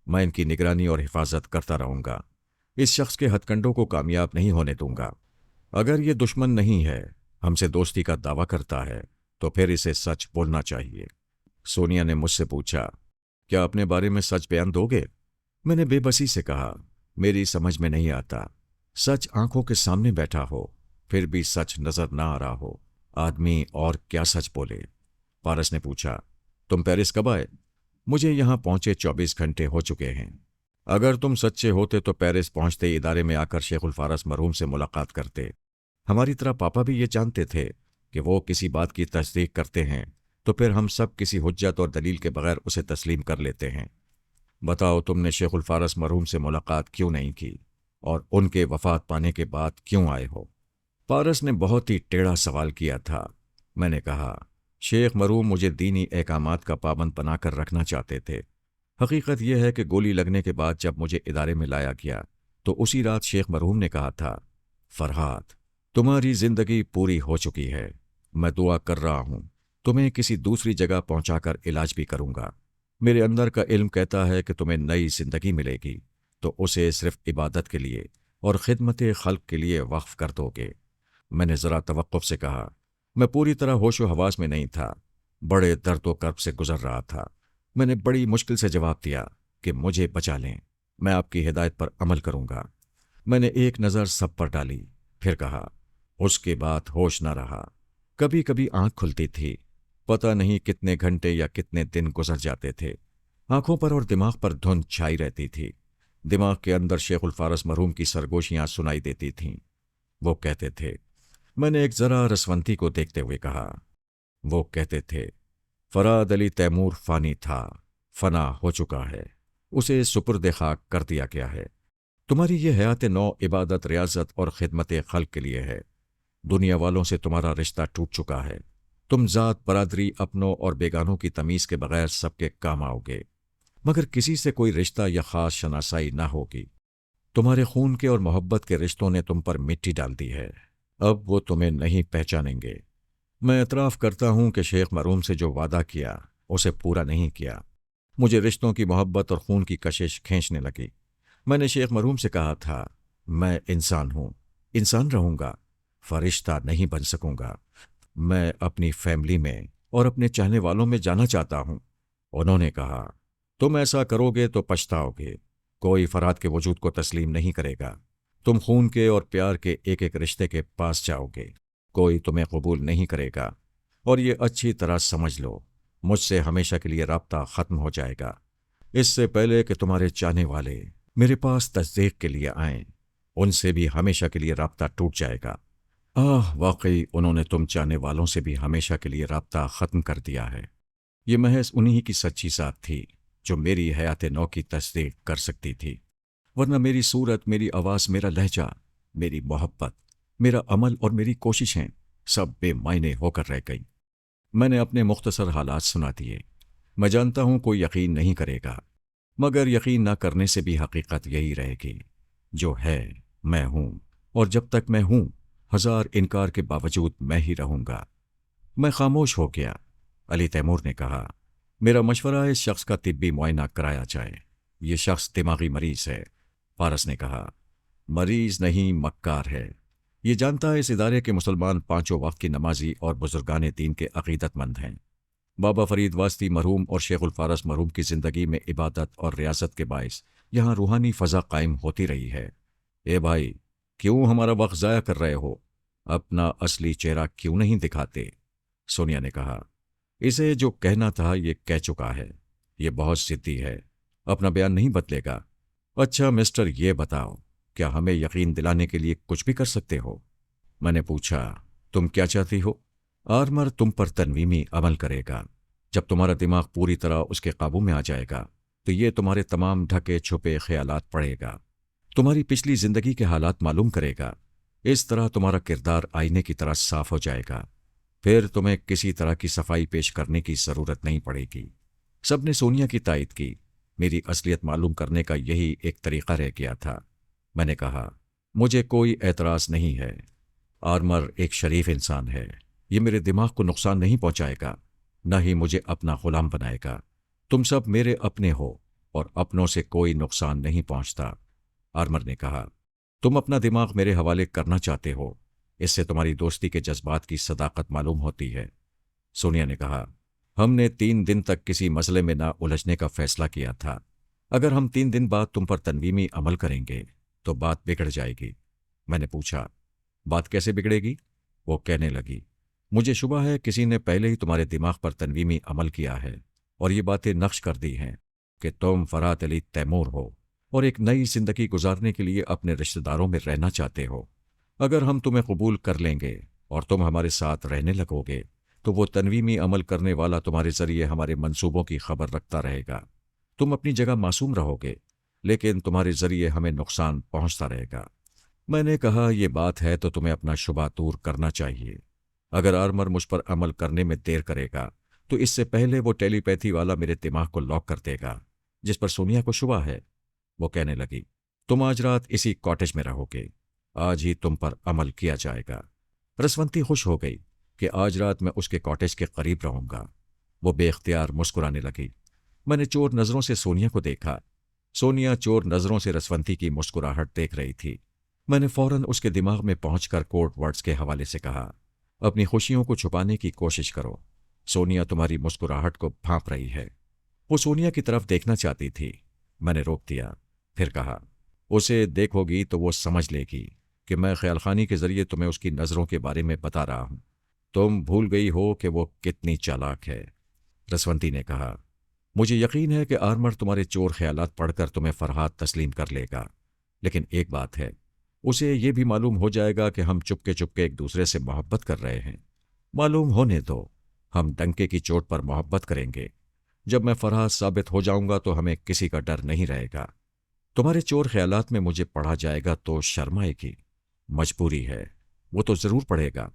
میں ان کی نگرانی اور حفاظت کرتا رہوں گا۔ اس شخص کے ہتھ کنڈوں کو کامیاب نہیں ہونے دوں گا۔ اگر یہ دشمن نہیں ہے، ہم سے دوستی کا دعویٰ کرتا ہے، تو پھر اسے سچ بولنا چاہیے۔ سونیا نے مجھ سے پوچھا، کیا اپنے بارے میں سچ بیان دو گے؟ میں نے بے بسی سے کہا، میری سمجھ میں نہیں آتا، سچ آنکھوں کے سامنے بیٹھا ہو پھر بھی سچ نظر نہ آ رہا ہو، آدمی اور کیا سچ بولے؟ پارس نے پوچھا، تم پیرس کب آئے؟ مجھے یہاں پہنچے 24 گھنٹے ہو چکے ہیں۔ اگر تم سچے ہوتے تو پیرس پہنچتے ادارے میں آ کر شیخ الفارس مرحوم سے ملاقات کرتے۔ ہماری طرح پاپا بھی یہ جانتے تھے کہ وہ کسی بات کی تصدیق کرتے ہیں تو پھر ہم سب کسی حجت اور دلیل کے بغیر اسے تسلیم کر لیتے ہیں۔ بتاؤ تم نے شیخ الفارس مرحوم سے ملاقات کیوں نہیں کی اور ان کے وفات پانے کے بعد کیوں آئے ہو؟ پارس نے بہت ہی ٹیڑھا سوال کیا تھا۔ میں نے کہا، شیخ مرحوم مجھے دینی احکامات کا پابند بنا کر رکھنا چاہتے تھے۔ حقیقت یہ ہے کہ گولی لگنے کے بعد جب مجھے ادارے میں لایا گیا تو اسی رات شیخ مرحوم نے کہا تھا، فرحات، تمہاری زندگی پوری ہو چکی ہے، میں دعا کر رہا ہوں، تمہیں کسی دوسری جگہ پہنچا کر علاج بھی کروں گا۔ میرے اندر کا علم کہتا ہے کہ تمہیں نئی زندگی ملے گی تو اسے صرف عبادت کے لیے اور خدمت خلق کے لیے وقف کر دو گے۔ میں نے ذرا توقف سے کہا، میں پوری طرح ہوش و حواس میں نہیں تھا، بڑے درد و کرب سے گزر رہا تھا۔ میں نے بڑی مشکل سے جواب دیا کہ مجھے بچا لیں، میں آپ کی ہدایت پر عمل کروں گا۔ میں نے ایک نظر سب پر ڈالی، پھر کہا، اس کے بعد ہوش نہ رہا۔ کبھی کبھی آنکھ کھلتی تھی، پتہ نہیں کتنے گھنٹے یا کتنے دن گزر جاتے تھے۔ آنکھوں پر اور دماغ پر دھند چھائی رہتی تھی۔ دماغ کے اندر شیخ الفارس مرحوم کی سرگوشیاں سنائی دیتی تھیں۔ وہ کہتے تھے، میں نے ایک ذرا رسونتی کو دیکھتے ہوئے کہا، وہ کہتے تھے، فراد علی تیمور فانی تھا، فنا ہو چکا ہے، اسے سپرد خاک کر دیا گیا ہے۔ تمہاری یہ حیات نو عبادت، ریاضت اور خدمت خلق کے لیے ہے۔ دنیا والوں سے تمہارا رشتہ ٹوٹ چکا ہے۔ تم ذات، برادری، اپنوں اور بیگانوں کی تمیز کے بغیر سب کے کام آؤ گے، مگر کسی سے کوئی رشتہ یا خاص شناسائی نہ ہوگی۔ تمہارے خون کے اور محبت کے رشتوں نے تم پر مٹی ڈال دی ہے، اب وہ تمہیں نہیں پہچانیں گے۔ میں اعتراف کرتا ہوں کہ شیخ مرحوم سے جو وعدہ کیا اسے پورا نہیں کیا۔ مجھے رشتوں کی محبت اور خون کی کشش کھینچنے لگی۔ میں نے شیخ مرحوم سے کہا تھا، میں انسان ہوں، انسان رہوں گا، فرشتہ نہیں بن سکوں گا۔ میں اپنی فیملی میں اور اپنے چاہنے والوں میں جانا چاہتا ہوں۔ انہوں نے کہا، تم ایسا کرو گے تو پچھتاؤ گے، کوئی فرات کے وجود کو تسلیم نہیں کرے گا۔ تم خون کے اور پیار کے ایک ایک رشتے کے پاس جاؤ گے، کوئی تمہیں قبول نہیں کرے گا، اور یہ اچھی طرح سمجھ لو، مجھ سے ہمیشہ کے لیے رابطہ ختم ہو جائے گا۔ اس سے پہلے کہ تمہارے چاہنے والے میرے پاس تصدیق کے لیے آئیں، ان سے بھی ہمیشہ کے لیے رابطہ ٹوٹ جائے گا۔ واقعی انہوں نے تم چاہنے والوں سے بھی ہمیشہ کے لیے رابطہ ختم کر دیا ہے۔ یہ محض انہی کی سچی ذات تھی جو میری حیات نو کی تصدیق کر سکتی تھی، ورنہ میری صورت، میری آواز، میرا لہجہ، میری محبت، میرا عمل اور میری کوششیں سب بے معنی ہو کر رہ گئیں۔ میں نے اپنے مختصر حالات سنا دیے۔ میں جانتا ہوں کوئی یقین نہیں کرے گا، مگر یقین نہ کرنے سے بھی حقیقت یہی رہے گی، جو ہے میں ہوں، اور جب تک میں ہوں، ہزار انکار کے باوجود میں ہی رہوں گا۔ میں خاموش ہو گیا۔ علی تیمور نے کہا، میرا مشورہ ہے اس شخص کا طبی معائنہ کرایا جائے، یہ شخص دماغی مریض ہے۔ پارس نے کہا، مریض نہیں، مکار ہے۔ یہ جانتا ہے اس ادارے کے مسلمان پانچوں وقت کی نمازی اور بزرگان دین کے عقیدت مند ہیں۔ بابا فرید واسطی مرحوم اور شیخ الفارس مرحوم کی زندگی میں عبادت اور ریاضت کے باعث یہاں روحانی فضا قائم ہوتی رہی ہے۔ اے بھائی، کیوں ہمارا وقت ضائع کر رہے ہو؟ اپنا اصلی چہرہ کیوں نہیں دکھاتے؟ سونیا نے کہا، اسے جو کہنا تھا یہ کہہ چکا ہے، یہ بہت ضدی ہے، اپنا بیان نہیں بدلے گا۔ اچھا مسٹر، یہ بتاؤ، کیا ہمیں یقین دلانے کے لیے کچھ بھی کر سکتے ہو؟ میں نے پوچھا، تم کیا چاہتی ہو؟ آرمر تم پر تنویمی عمل کرے گا۔ جب تمہارا دماغ پوری طرح اس کے قابو میں آ جائے گا تو یہ تمہارے تمام ڈھکے چھپے خیالات پڑھے گا، تمہاری پچھلی زندگی کے حالات معلوم کرے گا۔ اس طرح تمہارا کردار آئینے کی طرح صاف ہو جائے گا، پھر تمہیں کسی طرح کی صفائی پیش کرنے کی ضرورت نہیں پڑے گی۔ سب نے سونیا کی تائید کی۔ میری اصلیت معلوم کرنے کا یہی ایک طریقہ رہ گیا تھا۔ میں نے کہا، مجھے کوئی اعتراض نہیں ہے، آرمر ایک شریف انسان ہے، یہ میرے دماغ کو نقصان نہیں پہنچائے گا، نہ ہی مجھے اپنا غلام بنائے گا۔ تم سب میرے اپنے ہو اور اپنوں سے کوئی نقصان نہیں پہنچتا۔ آرمر نے کہا، تم اپنا دماغ میرے حوالے کرنا چاہتے ہو، اس سے تمہاری دوستی کے جذبات کی صداقت معلوم ہوتی ہے۔ سونیا نے کہا، ہم نے 3 دن تک کسی مسئلے میں نہ الجھنے کا فیصلہ کیا تھا، اگر ہم 3 دن بعد تم پر تنویمی عمل کریں گے تو بات بگڑ جائے گی۔ میں نے پوچھا، بات کیسے بگڑے گی؟ وہ کہنے لگی، مجھے شبہ ہے کسی نے پہلے ہی تمہارے دماغ پر تنویمی عمل کیا ہے اور یہ باتیں نقش کر دی ہیں کہ تم فرات علی تیمور ہو اور ایک نئی زندگی گزارنے کے لیے اپنے رشتہ داروں میں رہنا چاہتے ہو۔ اگر ہم تمہیں قبول کر لیں گے اور تم ہمارے ساتھ رہنے لگو گے تو وہ تنویمی عمل کرنے والا تمہارے ذریعے ہمارے منصوبوں کی خبر رکھتا رہے گا۔ تم اپنی جگہ معصوم رہو گے، لیکن تمہارے ذریعے ہمیں نقصان پہنچتا رہے گا۔ میں نے کہا یہ بات ہے تو تمہیں اپنا شبہ دور کرنا چاہیے۔ اگر آرمر مجھ پر عمل کرنے میں دیر کرے گا تو اس سے پہلے وہ ٹیلی پیتھی والا میرے دماغ کو لاک کر دے گا جس پر سونیا کو شبہ ہے۔ وہ کہنے لگی، تم آج رات اسی کاٹیج میں رہو گے، آج ہی تم پر عمل کیا جائے گا۔ رسونتی خوش ہو گئی کہ آج رات میں اس کے کاٹیج کے قریب رہوں گا۔ وہ بے اختیار مسکرانے لگی۔ میں نے چور نظروں سے سونیا کو دیکھا۔ سونیا چور نظروں سے رسونتی کی مسکراہٹ دیکھ رہی تھی۔ میں نے فوراً اس کے دماغ میں پہنچ کر کوڈ ورڈز کے حوالے سے کہا، اپنی خوشیوں کو چھپانے کی کوشش کرو، سونیا تمہاری مسکراہٹ کو بھانپ رہی ہے۔ وہ سونیا کی طرف دیکھنا چاہتی تھی، میں نے روک دیا، پھر کہا، اسے دیکھو گی تو وہ سمجھ لے گی کہ میں خیال خانی کے ذریعے تمہیں اس کی نظروں کے بارے میں بتا رہا ہوں۔ تم بھول گئی ہو کہ وہ کتنی چالاک ہے۔ رسونتی نے کہا، مجھے یقین ہے کہ آرمر تمہارے چور خیالات پڑھ کر تمہیں فرحات تسلیم کر لے گا، لیکن ایک بات ہے، اسے یہ بھی معلوم ہو جائے گا کہ ہم چپکے چپکے ایک دوسرے سے محبت کر رہے ہیں۔ معلوم ہونے دو، ہم ڈنکے کی چوٹ پر محبت کریں گے۔ جب میں فرحات ثابت ہو جاؤں گا تو ہمیں کسی کا ڈر نہیں رہے گا۔ تمہارے چور خیالات میں مجھے پڑھا جائے گا تو شرمائے گی، مجبوری ہے، وہ تو ضرور پڑھے گا۔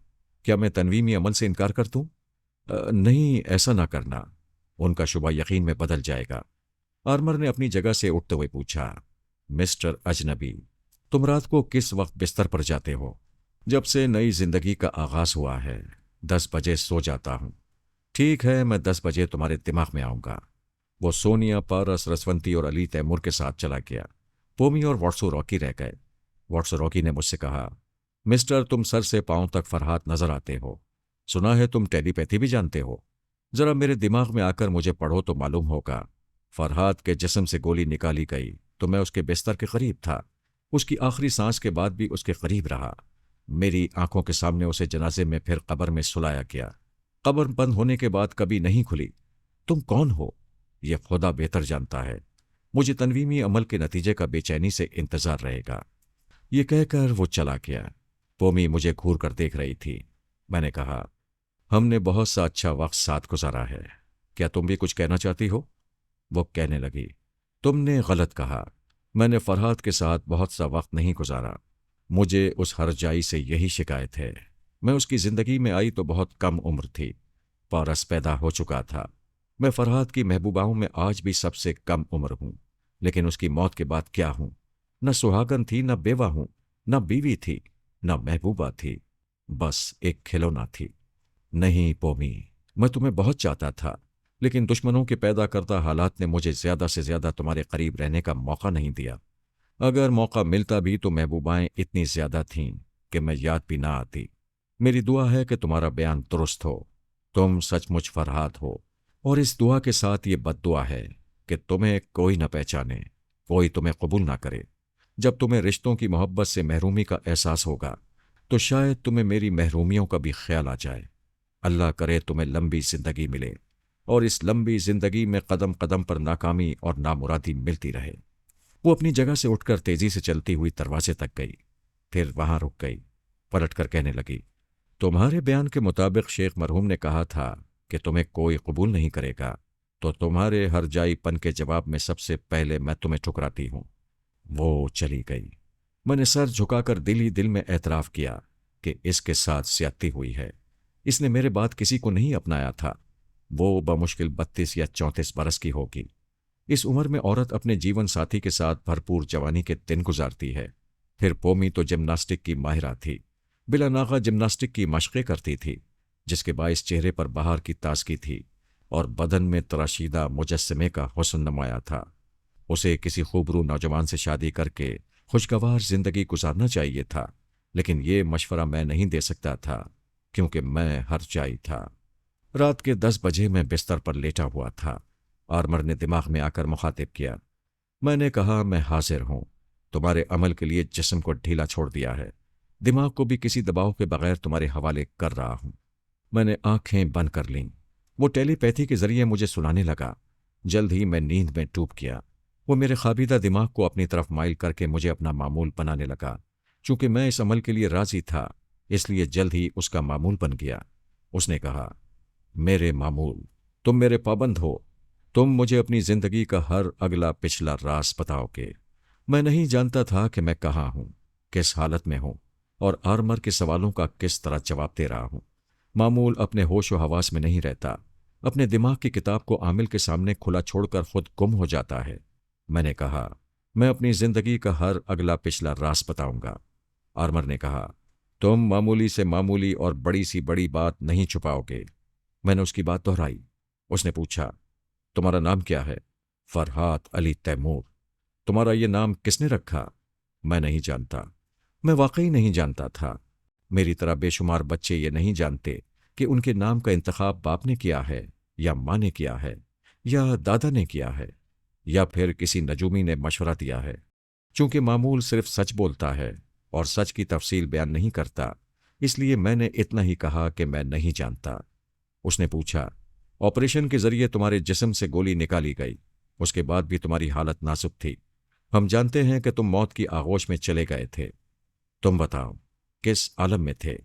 کیا میں تنویمی عمل سے انکار کر دوں؟ نہیں، ایسا نہ کرنا، ان کا شبہ یقین میں بدل جائے گا۔ آرمر نے اپنی جگہ سے اٹھتے ہوئے پوچھا، مسٹر اجنبی، تم رات کو کس وقت بستر پر جاتے ہو؟ جب سے نئی زندگی کا آغاز ہوا ہے 10 بجے سو جاتا ہوں۔ ٹھیک ہے، میں 10 بجے تمہارے دماغ میں آؤں گا۔ وہ سونیا، پارس، رسونتی اور علی تیمور کے ساتھ چلا گیا۔ پومی اور واٹسو راکی رہ گئے۔ واٹسو راکی نے مجھ سے کہا، مسٹر تم سر سے پاؤں تک فرحات نظر آتے ہو، سنا ہے تم ٹیلی پیتھی بھی جانتے ہو، ذرا میرے دماغ میں آ کر مجھے پڑھو تو معلوم ہوگا۔ فرحات کے جسم سے گولی نکالی گئی تو میں اس کے بستر کے قریب تھا، اس کی آخری سانس کے بعد بھی اس کے قریب رہا۔ میری آنکھوں کے سامنے اسے جنازے میں پھر قبر میں سلایا گیا، قبر بند ہونے کے بعد کبھی نہیں کھلی۔ تم کون ہو یہ خدا بہتر جانتا ہے، مجھے تنویمی عمل کے نتیجے کا بے چینی سے انتظار رہے گا۔ یہ کہہ کر وہ چلا گیا۔ پومی مجھے گھور کر دیکھ رہی تھی۔ میں نے کہا، ہم نے بہت سا اچھا وقت ساتھ گزارا ہے، کیا تم بھی کچھ کہنا چاہتی ہو؟ وہ کہنے لگی، تم نے غلط کہا، میں نے فرحات کے ساتھ بہت سا وقت نہیں گزارا، مجھے اس ہرجائی سے یہی شکایت ہے۔ میں اس کی زندگی میں آئی تو بہت کم عمر تھی، پارس پیدا ہو چکا تھا۔ میں فرحات کی محبوباؤں میں آج بھی سب سے کم عمر ہوں، لیکن اس کی موت کے بعد کیا ہوں؟ نہ سہاگن تھی، نہ بیوہ ہوں، نہ بیوی تھی، نہ محبوبہ تھی، بس ایک کھلونا تھی۔ نہیں پومی، میں تمہیں بہت چاہتا تھا، لیکن دشمنوں کے پیدا کردہ حالات نے مجھے زیادہ سے زیادہ تمہارے قریب رہنے کا موقع نہیں دیا۔ اگر موقع ملتا بھی تو محبوبائیں اتنی زیادہ تھیں کہ میں یاد بھی نہ آتی۔ میری دعا ہے کہ تمہارا بیان درست ہو، تم سچ مچ فرحات ہو، اور اس دعا کے ساتھ یہ بد دعا ہے کہ تمہیں کوئی نہ پہچانے، کوئی تمہیں قبول نہ کرے۔ جب تمہیں رشتوں کی محبت سے محرومی کا احساس ہوگا تو شاید تمہیں میری محرومیوں کا بھی خیال آ جائے۔ اللہ کرے تمہیں لمبی زندگی ملے اور اس لمبی زندگی میں قدم قدم پر ناکامی اور نامرادی ملتی رہے۔ وہ اپنی جگہ سے اٹھ کر تیزی سے چلتی ہوئی دروازے تک گئی، پھر وہاں رک گئی، پلٹ کر کہنے لگی، تمہارے بیان کے مطابق شیخ مرحوم نے کہا تھا کہ تمہیں کوئی قبول نہیں کرے گا، تو تمہارے ہر جائی پن کے جواب میں سب سے پہلے میں تمہیں ٹھکراتی ہوں۔ وہ چلی گئی۔ میں نے سر جھکا کر دل ہی دل میں اعتراف کیا کہ اس کے ساتھ زیادتی ہوئی ہے۔ اس نے میرے بعد کسی کو نہیں اپنایا تھا۔ وہ بمشکل 32 یا 34 برس کی ہوگی۔ اس عمر میں عورت اپنے جیون ساتھی کے ساتھ بھرپور جوانی کے دن گزارتی ہے۔ پھر پومی تو جمناسٹک کی ماہرہ تھی، بلا ناغہ جمناسٹک کی مشقیں کرتی تھی، جس کے باعث چہرے پر بہار کی تازگی تھی اور بدن میں تراشیدہ مجسمے کا حسن نمایاں تھا۔ اسے کسی خوبرو نوجوان سے شادی کر کے خوشگوار زندگی گزارنا چاہیے تھا، لیکن یہ مشورہ میں نہیں دے سکتا تھا کیونکہ میں ہر جائی تھا۔ رات کے 10 بجے میں بستر پر لیٹا ہوا تھا۔ آرمر نے دماغ میں آ کر مخاطب کیا۔ میں نے کہا، میں حاضر ہوں، تمہارے عمل کے لیے جسم کو ڈھیلا چھوڑ دیا ہے، دماغ کو بھی کسی دباؤ کے بغیر تمہارے حوالے کر رہا ہوں۔ میں نے آنکھیں بند کر لیں۔ وہ ٹیلی پیتھی کے ذریعے مجھے سنانے لگا۔ جلد ہی میں نیند میں ڈوب گیا۔ وہ میرے خوابیدہ دماغ کو اپنی طرف مائل کر کے مجھے اپنا معمول بنانے لگا۔ چونکہ میں اس عمل کے لیے راضی تھا، اس لیے جلد ہی اس کا معمول بن گیا۔ اس نے کہا، میرے معمول، تم میرے پابند ہو، تم مجھے اپنی زندگی کا ہر اگلا پچھلا راز بتاؤ گے۔ میں نہیں جانتا تھا کہ میں کہاں ہوں، کس حالت میں ہوں، اور آرمر کے سوالوں کا کس طرح جواب دے رہا ہوں۔ معمول اپنے ہوش و حواس میں نہیں رہتا، اپنے دماغ کی کتاب کو عامل کے سامنے کھلا چھوڑ کر خود گم ہو جاتا ہے۔ میں نے کہا، میں اپنی زندگی کا ہر اگلا پچھلا راز بتاؤں گا۔ آرمر نے کہا، تم معمولی سے معمولی اور بڑی سی بڑی بات نہیں چھپاؤ گے۔ میں نے اس کی بات دہرائی۔ اس نے پوچھا، تمہارا نام کیا ہے؟ فرحات علی تیمور۔ تمہارا یہ نام کس نے رکھا؟ میں نہیں جانتا۔ میں واقعی نہیں جانتا تھا۔ میری طرح بے شمار بچے یہ نہیں جانتے کہ ان کے نام کا انتخاب باپ نے کیا ہے، یا ماں نے کیا ہے، یا دادا نے کیا ہے، یا پھر کسی نجومی نے مشورہ دیا ہے۔ چونکہ معمول صرف سچ بولتا ہے اور سچ کی تفصیل بیان نہیں کرتا، اس لیے میں نے اتنا ہی کہا کہ میں نہیں جانتا۔ اس نے پوچھا، آپریشن کے ذریعے تمہارے جسم سے گولی نکالی گئی، اس کے بعد بھی تمہاری حالت نازک تھی۔ ہم جانتے ہیں کہ تم موت کی آغوش میں چلے گئے تھے۔ تم بتاؤ، کس عالم میں تھے؟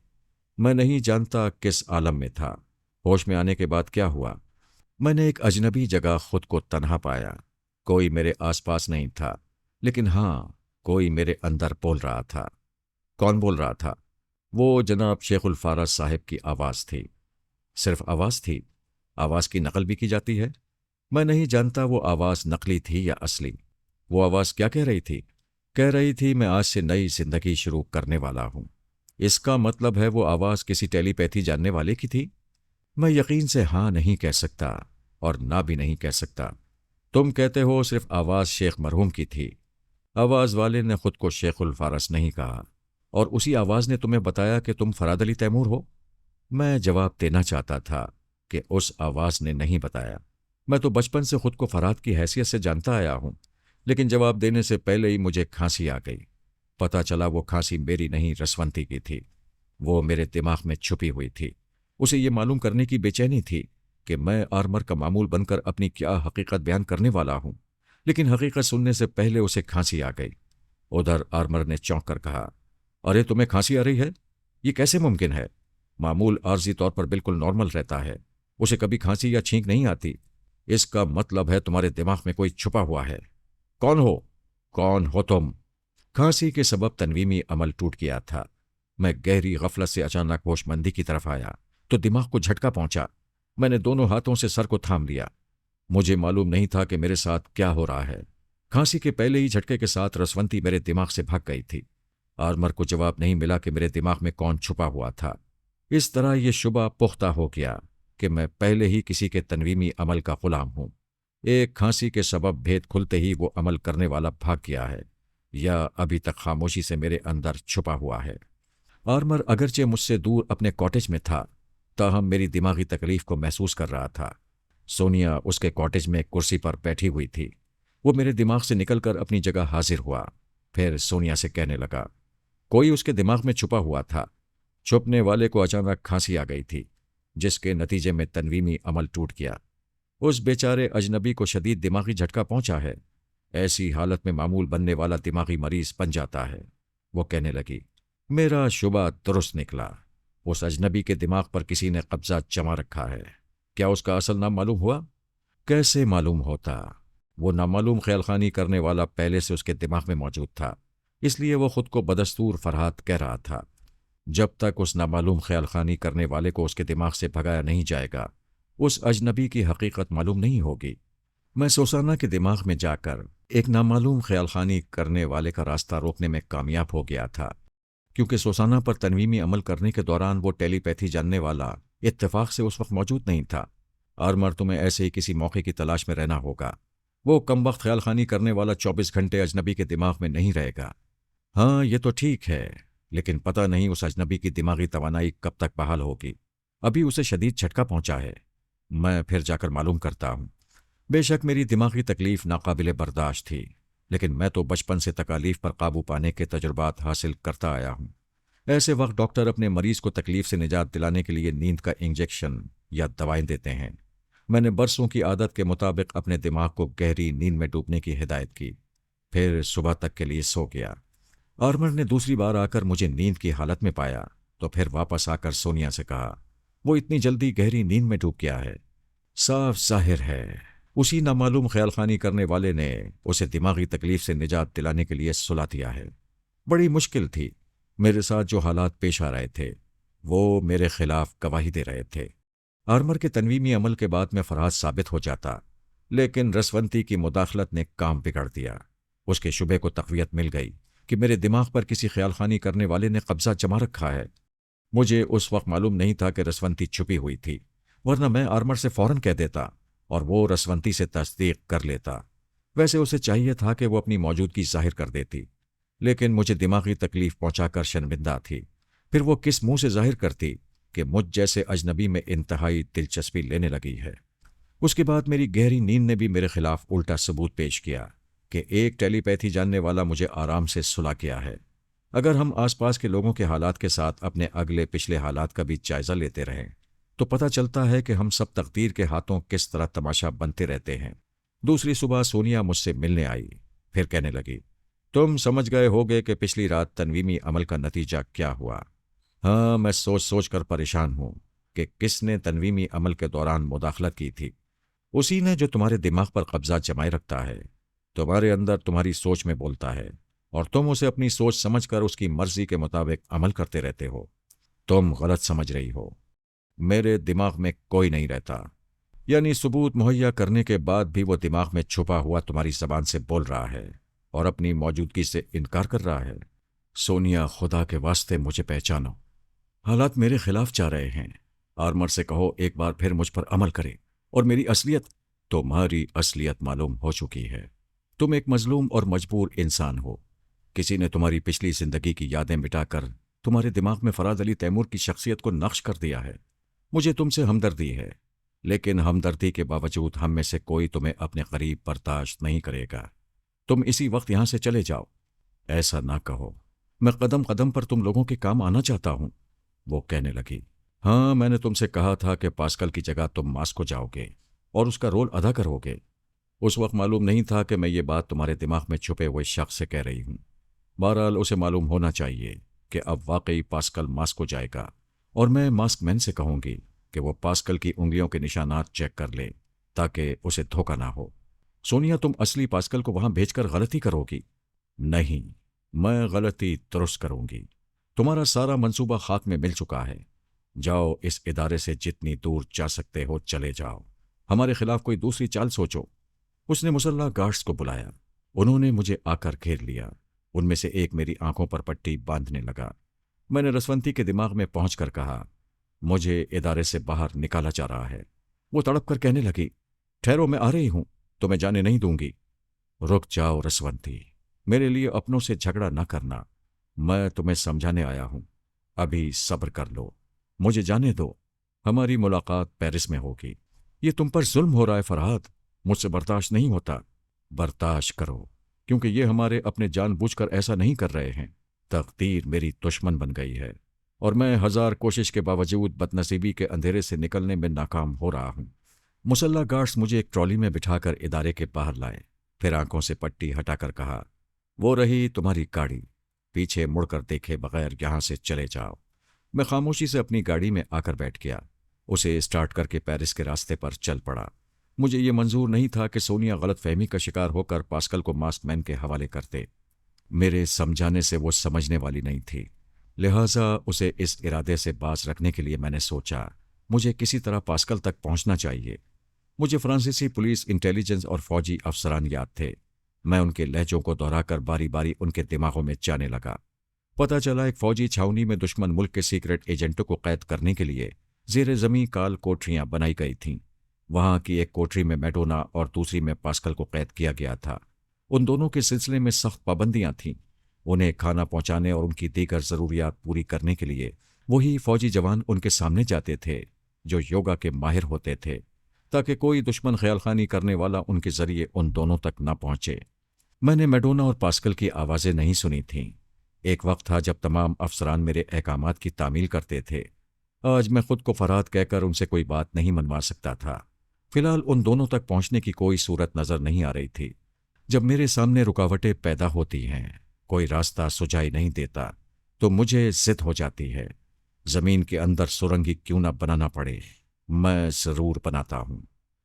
میں نہیں جانتا کس عالم میں تھا۔ ہوش میں آنے کے بعد کیا ہوا؟ میں نے ایک اجنبی جگہ خود کو تنہا پایا۔ کوئی میرے آس پاس نہیں تھا، لیکن ہاں، کوئی میرے اندر بول رہا تھا۔ کون بول رہا تھا؟ وہ جناب شیخ الفارس صاحب کی آواز تھی۔ صرف آواز تھی؟ آواز کی نقل بھی کی جاتی ہے؟ میں نہیں جانتا وہ آواز نقلی تھی یا اصلی۔ وہ آواز کیا کہہ رہی تھی؟ کہہ رہی تھی، میں آج سے نئی زندگی شروع کرنے والا ہوں۔ اس کا مطلب ہے وہ آواز کسی ٹیلی پیتھی جاننے والے کی تھی؟ میں یقین سے ہاں نہیں کہہ سکتا اور نہ بھی نہیں کہہ سکتا۔ تم کہتے ہو صرف آواز شیخ مرحوم کی تھی۔ آواز والے نے خود کو شیخ الفارس نہیں کہا، اور اسی آواز نے تمہیں بتایا کہ تم فراد علی تیمور ہو؟ میں جواب دینا چاہتا تھا کہ اس آواز نے نہیں بتایا۔ میں تو بچپن سے خود کو فراد کی حیثیت سے جانتا آیا ہوں، لیکن جواب دینے سے پہلے ہی مجھے کھانسی آ گئی۔ پتہ چلا وہ کھانسی میری نہیں، رسونتی کی تھی۔ وہ میرے دماغ میں چھپی ہوئی تھی۔ اسے یہ معلوم کرنے کی بے چینی تھی کہ میں آرمر کا معمول بن کر اپنی کیا حقیقت بیان کرنے والا ہوں، لیکن حقیقت سننے سے پہلے اسے کھانسی آ گئی۔ ادھر آرمر نے چونک کر کہا، ارے تمہیں کھانسی آ رہی ہے؟ یہ کیسے ممکن ہے؟ معمول عارضی طور پر بالکل نارمل رہتا ہے، اسے کبھی کھانسی یا چھینک نہیں آتی۔ اس کا مطلب ہے تمہارے دماغ میں کوئی چھپا ہوا ہے۔ کون ہو؟ کون ہو تم؟ کھانسی کے سبب تنویمی عمل ٹوٹ گیا تھا۔ میں گہری غفلت سے اچانک ہوش مندی کی طرف آیا تو دماغ کو جھٹکا پہنچا۔ میں نے دونوں ہاتھوں سے سر کو تھام لیا۔ مجھے معلوم نہیں تھا کہ میرے ساتھ کیا ہو رہا ہے۔ کھانسی کے پہلے ہی جھٹکے کے ساتھ رسونتی میرے دماغ سے بھاگ گئی تھی۔ آرمر کو جواب نہیں ملا کہ میرے دماغ میں کون چھپا ہوا تھا۔ اس طرح یہ شبہ پختہ ہو گیا کہ میں پہلے ہی کسی کے تنویمی عمل کا غلام ہوں۔ ایک کھانسی کے سبب بھید کھلتے ہی وہ عمل کرنے والا بھاگ گیا ہے، یا ابھی تک خاموشی سے میرے اندر چھپا ہوا ہے۔ آرمر اگرچہ مجھ سے دور اپنے کاٹیج میں تھا، تاہم میری دماغی تکلیف کو محسوس کر رہا تھا۔ سونیا اس کے کاٹیج میں کرسی پر بیٹھی ہوئی تھی۔ وہ میرے دماغ سے نکل کر اپنی جگہ حاضر ہوا، پھر سونیا سے کہنے لگا، کوئی اس کے دماغ میں چھپا ہوا تھا۔ چھپنے والے کو اچانک کھانسی آ گئی تھی، جس کے نتیجے میں تنویمی عمل ٹوٹ گیا۔ اس بیچارے اجنبی کو شدید دماغی جھٹکا پہنچا ہے۔ ایسی حالت میں معمول بننے والا دماغی مریض بن جاتا ہے۔ وہ کہنے لگی، میرا شبہ درست نکلا۔ اس اجنبی کے دماغ پر کسی نے قبضہ جما رکھا ہے۔ کیا اس کا اصل نام معلوم ہوا؟ کیسے معلوم ہوتا؟ وہ نامعلوم خیال خانی کرنے والا پہلے سے اس کے دماغ میں موجود تھا، اس لیے وہ خود کو بدستور فرحات کہہ رہا تھا۔ جب تک اس نامعلوم خیال خانی کرنے والے کو اس کے دماغ سے بھگایا نہیں جائے گا، اس اجنبی کی حقیقت معلوم نہیں ہوگی۔ میں سوسانہ کے دماغ میں جا کر ایک نامعلوم خیال خانی کرنے والے کا راستہ روکنے میں کامیاب ہو گیا تھا، کیونکہ سوسانہ پر تنویمی عمل کرنے کے دوران وہ ٹیلی پیتھی جاننے والا اتفاق سے اس وقت موجود نہیں تھا۔ آرمر، تمہیں ایسے ہی کسی موقع کی تلاش میں رہنا ہوگا۔ وہ کم وقت خیال خانی کرنے والا 24 گھنٹے اجنبی کے دماغ میں نہیں رہے گا۔ ہاں، یہ تو ٹھیک ہے، لیکن پتہ نہیں اس اجنبی کی دماغی توانائی کب تک بحال ہوگی۔ ابھی اسے شدید جھٹکا پہنچا ہے۔ میں پھر جا کر معلوم کرتا ہوں۔ بے شک میری دماغی تکلیف ناقابل برداشت تھی، لیکن میں تو بچپن سے تکالیف پر قابو پانے کے تجربات حاصل کرتا آیا ہوں۔ ایسے وقت ڈاکٹر اپنے مریض کو تکلیف سے نجات دلانے کے لیے نیند کا انجیکشن یا دوائیں دیتے ہیں۔ میں نے برسوں کی عادت کے مطابق اپنے دماغ کو گہری نیند میں ڈوبنے کی ہدایت کی، پھر صبح تک کے لیے سو گیا۔ آرمر نے دوسری بار آ کر مجھے نیند کی حالت میں پایا تو پھر واپس آ کر سونیا سے کہا، وہ اتنی جلدی گہری نیند میں ڈوب گیا ہے۔ صاف ظاہر ہے اسی نامعلوم خیال خانی کرنے والے نے اسے دماغی تکلیف سے نجات دلانے کے لیے سلا دیا ہے۔ بڑی مشکل تھی۔ میرے ساتھ جو حالات پیش آ رہے تھے وہ میرے خلاف گواہی دے رہے تھے۔ آرمر کے تنویمی عمل کے بعد میں فراد ثابت ہو جاتا، لیکن رسونتی کی مداخلت نے کام بگاڑ دیا۔ اس کے شبے کو تقویت مل گئی کہ میرے دماغ پر کسی خیال خانی کرنے والے نے قبضہ جما رکھا ہے۔ مجھے اس وقت معلوم نہیں تھا کہ رسونتی چھپی ہوئی تھی، ورنہ میں آرمر سے فوراً کہہ دیتا اور وہ رسونتی سے تصدیق کر لیتا۔ ویسے اسے چاہیے تھا کہ وہ اپنی موجودگی ظاہر کر دیتی، لیکن مجھے دماغی تکلیف پہنچا کر شرمندہ تھی۔ پھر وہ کس منہ سے ظاہر کرتی کہ مجھ جیسے اجنبی میں انتہائی دلچسپی لینے لگی ہے۔ اس کے بعد میری گہری نیند نے بھی میرے خلاف الٹا ثبوت پیش کیا کہ ایک ٹیلی پیتھی جاننے والا مجھے آرام سے سلا گیا ہے۔ اگر ہم آس پاس کے لوگوں کے حالات کے ساتھ اپنے اگلے پچھلے حالات کا بھی جائزہ لیتے رہیں تو پتہ چلتا ہے کہ ہم سب تقدیر کے ہاتھوں کس طرح تماشا بنتے رہتے ہیں۔ دوسری صبح سونیا مجھ سے ملنے آئی، پھر کہنے لگی، تم سمجھ گئے ہوگے کہ پچھلی رات تنویمی عمل کا نتیجہ کیا ہوا۔ ہاں، میں سوچ سوچ کر پریشان ہوں کہ کس نے تنویمی عمل کے دوران مداخلت کی تھی۔ اسی نے جو تمہارے دماغ پر قبضہ جمائے رکھتا ہے، تمہارے اندر تمہاری سوچ میں بولتا ہے، اور تم اسے اپنی سوچ سمجھ کر اس کی مرضی کے مطابق عمل کرتے رہتے ہو۔ تم غلط سمجھ رہی ہو۔ میرے دماغ میں کوئی نہیں رہتا، یعنی ثبوت مہیا کرنے کے بعد بھی وہ دماغ میں چھپا ہوا تمہاری زبان سے بول رہا ہے اور اپنی موجودگی سے انکار کر رہا ہے۔ سونیا، خدا کے واسطے مجھے پہچانو۔ حالات میرے خلاف جا رہے ہیں۔ آرمر سے کہو ایک بار پھر مجھ پر عمل کرے، اور میری اصلیت، تمہاری اصلیت معلوم ہو چکی ہے۔ تم ایک مظلوم اور مجبور انسان ہو۔ کسی نے تمہاری پچھلی زندگی کی یادیں مٹا کر تمہارے دماغ میں فراد علی تیمور کی شخصیت کو نقش کر دیا ہے۔ مجھے تم سے ہمدردی ہے، لیکن ہمدردی کے باوجود ہم میں سے کوئی تمہیں اپنے قریب برداشت نہیں کرے گا۔ تم اسی وقت یہاں سے چلے جاؤ۔ ایسا نہ کہو، میں قدم قدم پر تم لوگوں کے کام آنا چاہتا ہوں۔ وہ کہنے لگی، ہاں، میں نے تم سے کہا تھا کہ پاسکل کی جگہ تم ماسکو جاؤ گے اور اس کا رول ادا کرو گے۔ اس وقت معلوم نہیں تھا کہ میں یہ بات تمہارے دماغ میں چھپے ہوئے شخص سے کہہ رہی ہوں۔ بہرحال اسے معلوم ہونا چاہیے کہ اب واقعی پاسکل ماسکو جائے گا، اور میں ماسک مین سے کہوں گی کہ وہ پاسکل کی انگلیوں کے نشانات چیک کر لے تاکہ اسے دھوکہ نہ ہو۔ سونیا، تم اصلی پاسکل کو وہاں بھیج کر غلطی کرو گی۔ نہیں، میں غلطی درست کروں گی۔ تمہارا سارا منصوبہ خاک میں مل چکا ہے۔ جاؤ، اس ادارے سے جتنی دور جا سکتے ہو چلے جاؤ۔ ہمارے خلاف کوئی دوسری چال سوچو۔ اس نے مسلح گارڈز کو بلایا۔ انہوں نے مجھے آ کر گھیر لیا۔ ان میں سے ایک میری آنکھوں پر پٹی باندھنے لگا۔ میں نے رسونتی کے دماغ میں پہنچ کر کہا، مجھے ادارے سے باہر نکالا جا رہا ہے۔ وہ تڑپ کر کہنے لگی، ٹھہرو، میں آ رہی ہوں، تمہیں جانے نہیں دوں گی۔ رک جاؤ رسونتی، میرے لیے اپنوں سے جھگڑا نہ کرنا۔ میں تمہیں سمجھانے آیا ہوں۔ ابھی صبر کر لو، مجھے جانے دو۔ ہماری ملاقات پیرس میں ہوگی۔ یہ تم پر ظلم ہو رہا ہے فرحات، مجھ سے برداشت نہیں ہوتا۔ برداشت کرو، کیونکہ یہ ہمارے اپنے جان بوجھ کر ایسا نہیں کر رہے ہیں۔ تقدیر میری دشمن بن گئی ہے، اور میں ہزار کوشش کے باوجود بدنصیبی کے اندھیرے سے نکلنے میں ناکام ہو رہا ہوں۔ مسلح گارڈز مجھے ایک ٹرالی میں بٹھا کر ادارے کے باہر لائے، پھر آنکھوں سے پٹی ہٹا کر کہا، وہ رہی تمہاری گاڑی، پیچھے مڑ کر دیکھے بغیر یہاں سے چلے جاؤ۔ میں خاموشی سے اپنی گاڑی میں آ کر بیٹھ گیا، اسے اسٹارٹ کر کے پیرس کے راستے پر چل پڑا۔ مجھے یہ منظور نہیں تھا کہ سونیا غلط فہمی کا شکار ہو کر پاسکل کو ماسک مین کے حوالے کر دے۔ میرے سمجھانے سے وہ سمجھنے والی نہیں تھی، لہٰذا اسے اس ارادے سے باز رکھنے کے لیے میں نے سوچا مجھے کسی طرح پاسکل تک پہنچنا چاہیے۔ مجھے فرانسیسی پولیس انٹیلیجنس اور فوجی افسران یاد تھے۔ میں ان کے لہجوں کو دہرا کر باری باری ان کے دماغوں میں جانے لگا۔ پتہ چلا ایک فوجی چھاؤنی میں دشمن ملک کے سیکرٹ ایجنٹوں کو قید کرنے کے لیے زیر زمین کال کوٹریاں بنائی گئی تھیں۔ وہاں کی ایک کوٹری میں میڈونا اور دوسری میں پاسکل کو قید کیا گیا تھا۔ ان دونوں کے سلسلے میں سخت پابندیاں تھیں۔ انہیں کھانا پہنچانے اور ان کی دیگر ضروریات پوری کرنے کے لیے وہی فوجی جوان ان کے سامنے جاتے تھے جو یوگا کے ماہر ہوتے تھے، تاکہ کوئی دشمن خیال خانی کرنے والا ان کے ذریعے ان دونوں تک نہ پہنچے۔ میں نے میڈونا اور پاسکل کی آوازیں نہیں سنی تھیں۔ ایک وقت تھا جب تمام افسران میرے احکامات کی تعمیل کرتے تھے۔ آج میں خود کو فرحات کہہ کر ان سے کوئی بات نہیں منوا سکتا تھا۔ فی الحال ان دونوں تک پہنچنے کی کوئی صورت نظر نہیں آ رہی تھی۔ جب میرے سامنے رکاوٹیں پیدا ہوتی ہیں، کوئی راستہ سجائی نہیں دیتا، تو مجھے ضد ہو جاتی ہے۔ زمین کے اندر سرنگی کیوں نہ بنانا پڑے، میں ضرور بناتا ہوں۔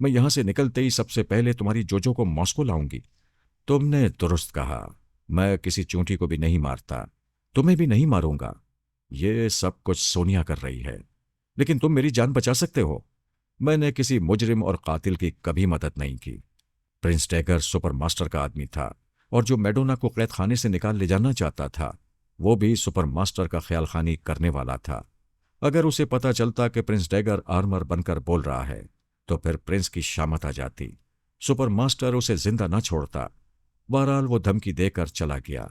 میں یہاں سے نکلتے ہی سب سے پہلے تمہاری جوجو کو ماسکو لاؤں گی۔ تم نے درست کہا، میں کسی چونٹی کو بھی نہیں مارتا، تمہیں بھی نہیں ماروں گا۔ یہ سب کچھ سونیا کر رہی ہے، لیکن تم میری جان بچا سکتے ہو۔ میں نے کسی مجرم اور قاتل کی کبھی مدد نہیں کی۔ پرنس ٹیگر سپر ماسٹر کا آدمی تھا، اور جو میڈونا کو قید خانے سے نکال لے جانا چاہتا تھا وہ بھی سپر ماسٹر کا خیال خانی کرنے والا تھا۔ اگر اسے پتا چلتا کہ پرنس ٹیگر آرمر بن کر بول رہا ہے تو پھر پرنس کی شامت آ جاتی۔ سپر ماسٹر اسے زندہ نہ چھوڑتا۔ بہرحال وہ دھمکی دے کر چلا گیا،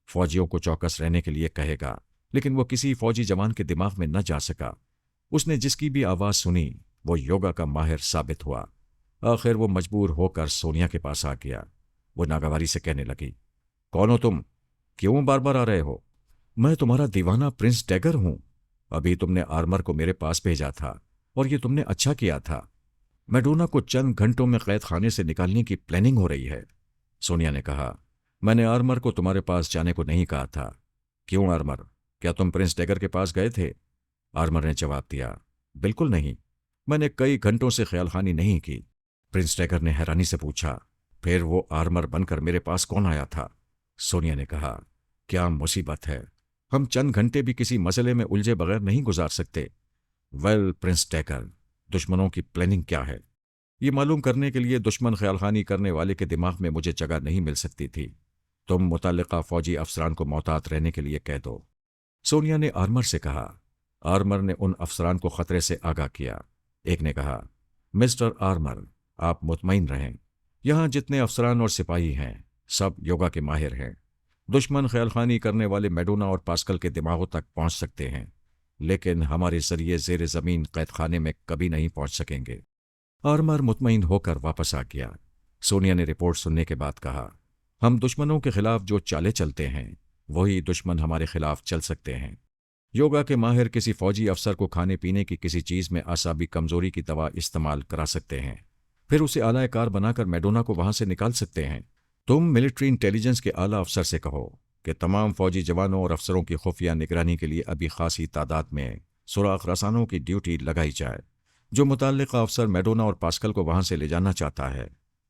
فوجیوں کو چوکس رہنے کے لیے کہے گا، لیکن وہ کسی فوجی جوان کے دماغ میں نہ جا سکا۔ اس نے جس کی بھی آواز سنی وہ یوگا کا ماہر ثابت ہوا۔ آخر وہ مجبور ہو کر سونیا کے پاس آ گیا۔ وہ ناگواری سے کہنے لگی، کون ہو تم؟ کیوں بار بار آ رہے ہو؟ میں تمہارا دیوانہ پرنس ٹیگر ہوں۔ ابھی تم نے آرمر کو میرے پاس بھیجا تھا اور یہ تم نے اچھا کیا تھا۔ میڈونا کو چند گھنٹوں میں قید خانے سے نکالنے کی پلاننگ ہو رہی ہے۔ سونیا نے کہا، میں نے آرمر کو تمہارے پاس جانے کو نہیں کہا تھا۔ کیوں آرمر؟ کیا تم پرنس ٹیگر کے پاس گئے تھے؟ آرمر نے جواب دیا، بالکل نہیں، میں نے کئی گھنٹوں سے خیال خانی نہیں کی۔ پرنس ٹیگر نے حیرانی سے پوچھا، پھر وہ آرمر بن کر میرے پاس کون آیا تھا؟ سونیا نے کہا، کیا مصیبت ہے، ہم چند گھنٹے بھی کسی مسئلے میں الجھے بغیر نہیں گزار سکتے۔ ویل پرنس ٹیگر، دشمنوں کی پلاننگ کیا ہے؟ یہ معلوم کرنے کے لیے دشمن خیال خانی کرنے والے کے دماغ میں مجھے جگہ نہیں مل سکتی تھی۔ تم متعلقہ فوجی افسران کو محتاط رہنے کے لیے کہہ دو۔ سونیا نے آرمر سے کہا۔ آرمر نے ان افسران کو خطرے سے آگاہ کیا۔ ایک نے کہا، مسٹر آرمر، آپ مطمئن رہیں، یہاں جتنے افسران اور سپاہی ہیں سب یوگا کے ماہر ہیں۔ دشمن خیال خانی کرنے والے میڈونا اور پاسکل کے دماغوں تک پہنچ سکتے ہیں، لیکن ہمارے ذریعے زیر زمین قید خانے میں کبھی نہیں پہنچ سکیں گے۔ آرمر مطمئن ہو کر واپس آ گیا۔ سونیا نے رپورٹ سننے کے بعد کہا، ہم دشمنوں کے خلاف جو چالیں چلتے ہیں وہی دشمن ہمارے خلاف چل سکتے ہیں۔ یوگا کے ماہر کسی فوجی افسر کو کھانے پینے کی کسی چیز میں اعصابی کمزوری کی دوا استعمال کرا سکتے ہیں، پھر اسے اعلی کار بنا کر میڈونا کو وہاں سے نکال سکتے ہیں۔ تم ملٹری انٹیلیجنس کے اعلیٰ افسر سے کہو کہ تمام فوجی جوانوں اور افسروں کی خفیہ نگرانی کے لیے ابھی خاصی تعداد میں سراغ رسانوں کی ڈیوٹی لگائی جائے۔ جو متعلقہ افسر میڈونا اور پاسکل کو وہاں سے لے جانا چاہتا ہے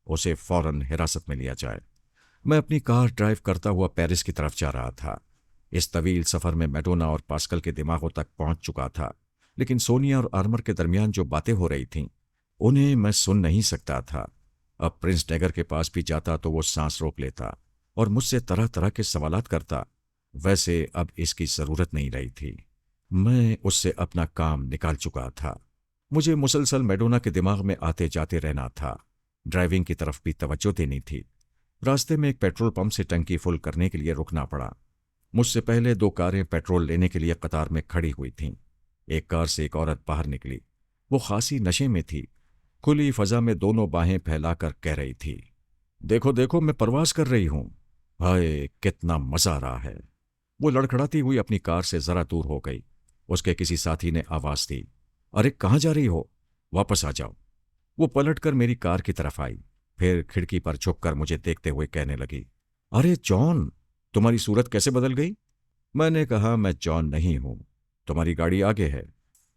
اسے فوراً حراست میں لیا جائے۔ میں اپنی کار ڈرائیو کرتا ہوا پیرس کی طرف جا رہا تھا۔ اس طویل سفر میں میڈونا اور پاسکل کے دماغوں تک پہنچ چکا تھا، لیکن سونیا اور آرمر کے درمیان جو باتیں ہو رہی تھیں انہیں میں سن نہیں سکتا تھا۔ اب پرنس ٹیگر کے پاس بھی جاتا تو وہ سانس روک لیتا اور مجھ سے طرح طرح کے سوالات کرتا۔ ویسے اب اس کی ضرورت نہیں رہی تھی، میں اس سے اپنا کام نکال چکا تھا۔ مجھے مسلسل میڈونا کے دماغ میں آتے جاتے رہنا تھا، ڈرائیونگ کی طرف بھی توجہ دینی تھی۔ راستے میں ایک پیٹرول پمپ سے ٹنکی فل کرنے کے لیے رکنا پڑا۔ مجھ سے پہلے دو کاریں پیٹرول لینے کے لیے قطار میں کھڑی ہوئی تھیں۔ ایک کار سے ایک عورت باہر نکلی، وہ خاصی نشے میں تھی، کھلی فضا میں دونوں باہیں پھیلا کر کہہ رہی تھی، دیکھو دیکھو میں پرواز کر رہی ہوں، ہائے کتنا مزہ آ رہا ہے۔ وہ لڑکھڑاتی ہوئی اپنی کار سے ذرا دور ہو گئی۔ اس کے کسی ساتھی نے آواز دی، ارے کہاں جا رہی ہو، واپس آ جاؤ۔ وہ پلٹ کر میری کار کی طرف آئی، پھر کھڑکی پر جھک کر مجھے دیکھتے ہوئے کہنے لگی، ارے جان، تمہاری صورت کیسے بدل گئی؟ میں نے کہا، میں جان نہیں ہوں، تمہاری گاڑی آگے ہے۔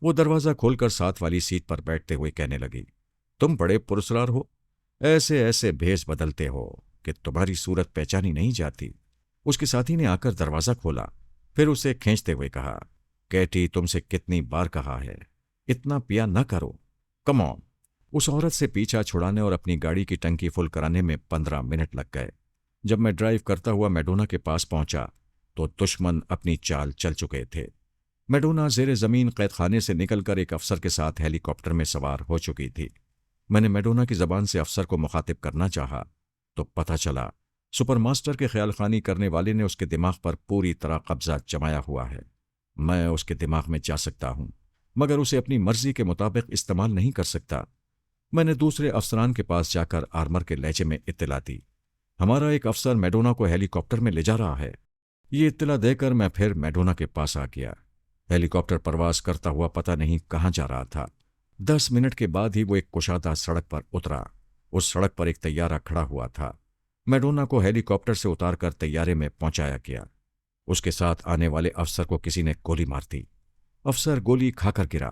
وہ دروازہ کھول کر ساتھ والی سیٹ پر بیٹھتے ہوئے کہنے لگی، تم بڑے پرسرار ہو، ایسے ایسے بھیس بدلتے ہو کہ تمہاری صورت پہچانی نہیں جاتی۔ اس کے ساتھی نے آ کر دروازہ کھولا، پھر اسے کھینچتے ہوئے کہا، کیٹی تم سے کتنی بار کہا ہے اتنا پیا نہ کرو، کم آن۔ اس عورت سے پیچھا چھڑانے اور اپنی گاڑی کی ٹنکی فل کرانے میں 15 منٹ لگ گئے۔ جب میں ڈرائیو کرتا ہوا میڈونا کے پاس پہنچا تو دشمن اپنی چال چل چکے تھے۔ میڈونا زیر زمین قید خانے سے نکل کر ایک افسر کے ساتھ ہیلی کاپٹر میں سوار ہو چکی تھی۔ میں نے میڈونا کی زبان سے افسر کو مخاطب کرنا چاہا تو پتہ چلا سپر ماسٹر کے خیال خانی کرنے والے نے اس کے دماغ پر پوری طرح قبضہ جمایا ہوا ہے۔ میں اس کے دماغ میں جا سکتا ہوں مگر اسے اپنی مرضی کے مطابق استعمال نہیں کر سکتا۔ میں نے دوسرے افسران کے پاس جا کر آرمر کے لہجے میں اطلاع دی، ہمارا ایک افسر میڈونا کو ہیلی کاپٹر میں لے جا رہا ہے۔ یہ اطلاع دے کر میں پھر میڈونا کے پاس آ گیا۔ ہیلی کاپٹر پرواز کرتا ہوا پتہ نہیں کہاں جا رہا تھا۔ 10 منٹ کے بعد ہی وہ ایک کشادہ سڑک پر اترا۔ اس سڑک پر ایک طیارہ کھڑا ہوا تھا۔ میڈونا کو ہیلی کاپٹر سے اتار کر طیارے میں پہنچایا گیا۔ اس کے ساتھ آنے والے افسر کو کسی نے گولی مار دی۔ افسر گولی کھا کر گرا۔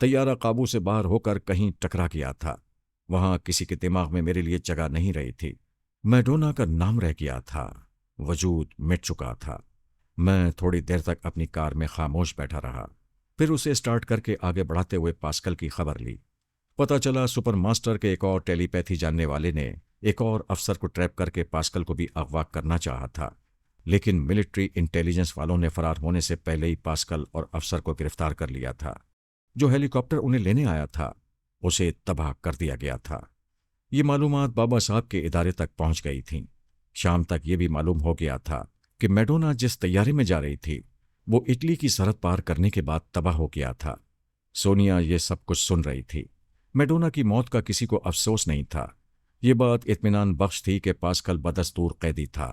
طیارہ قابو سے باہر ہو کر کہیں ٹکرا گیا تھا۔ وہاں کسی کے دماغ میں میرے لیے جگہ نہیں رہی تھی۔ میڈونا کا نام رہ گیا تھا، وجود مٹ چکا تھا۔ میں تھوڑی دیر تک اپنی کار میں خاموش بیٹھا رہا، پھر اسے سٹارٹ کر کے آگے بڑھاتے ہوئے پاسکل کی خبر لی۔ پتہ چلا سپر ماسٹر کے ایک اور ٹیلی پیتھی جاننے والے نے ایک اور افسر کو ٹریپ کر کے پاسکل کو بھی اغوا کرنا چاہا تھا، لیکن ملٹری انٹیلیجنس والوں نے فرار ہونے سے پہلے ہی پاسکل اور افسر کو گرفتار کر لیا تھا۔ جو ہیلی کاپٹر انہیں لینے آیا تھا اسے تباہ کر دیا گیا تھا۔ یہ معلومات بابا صاحب کے ادارے تک پہنچ گئی تھیں۔ شام تک یہ بھی معلوم ہو گیا تھا کہ میڈونا جس طیارے میں جا رہی تھی وہ اٹلی کی سرحد پار کرنے کے بعد تباہ ہو گیا تھا۔ سونیا یہ سب کچھ سن رہی تھی۔ میڈونا کی موت کا کسی کو افسوس نہیں تھا۔ یہ بات اطمینان بخش تھی کہ پاسکل بدستور قیدی تھا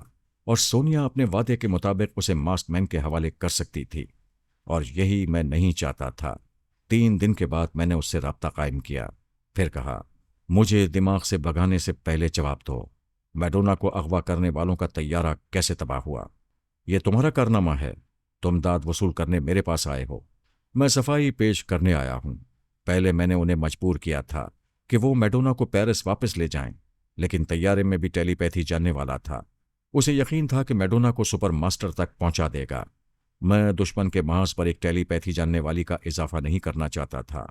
اور سونیا اپنے وعدے کے مطابق اسے ماسک مین کے حوالے کر سکتی تھی، اور یہی میں نہیں چاہتا تھا۔ 3 دن کے بعد میں نے اس سے رابطہ قائم کیا، پھر کہا، مجھے دماغ سے بھگانے سے پہلے جواب دو، میڈونا کو اغوا کرنے والوں کا طیارہ کیسے تباہ ہوا؟ یہ تمہارا کارنامہ ہے، تم داد وصول کرنے میرے پاس آئے ہو۔ میں صفائی پیش کرنے آیا ہوں۔ پہلے میں نے انہیں مجبور کیا تھا کہ وہ میڈونا کو پیرس واپس لے جائیں، لیکن طیارے میں بھی ٹیلی پیتھی جاننے والا تھا۔ اسے یقین تھا کہ میڈونا کو سپر ماسٹر تک پہنچا دے گا۔ میں دشمن کے محاذ پر ایک ٹیلی پیتھی جاننے والی کا اضافہ نہیں کرنا چاہتا تھا،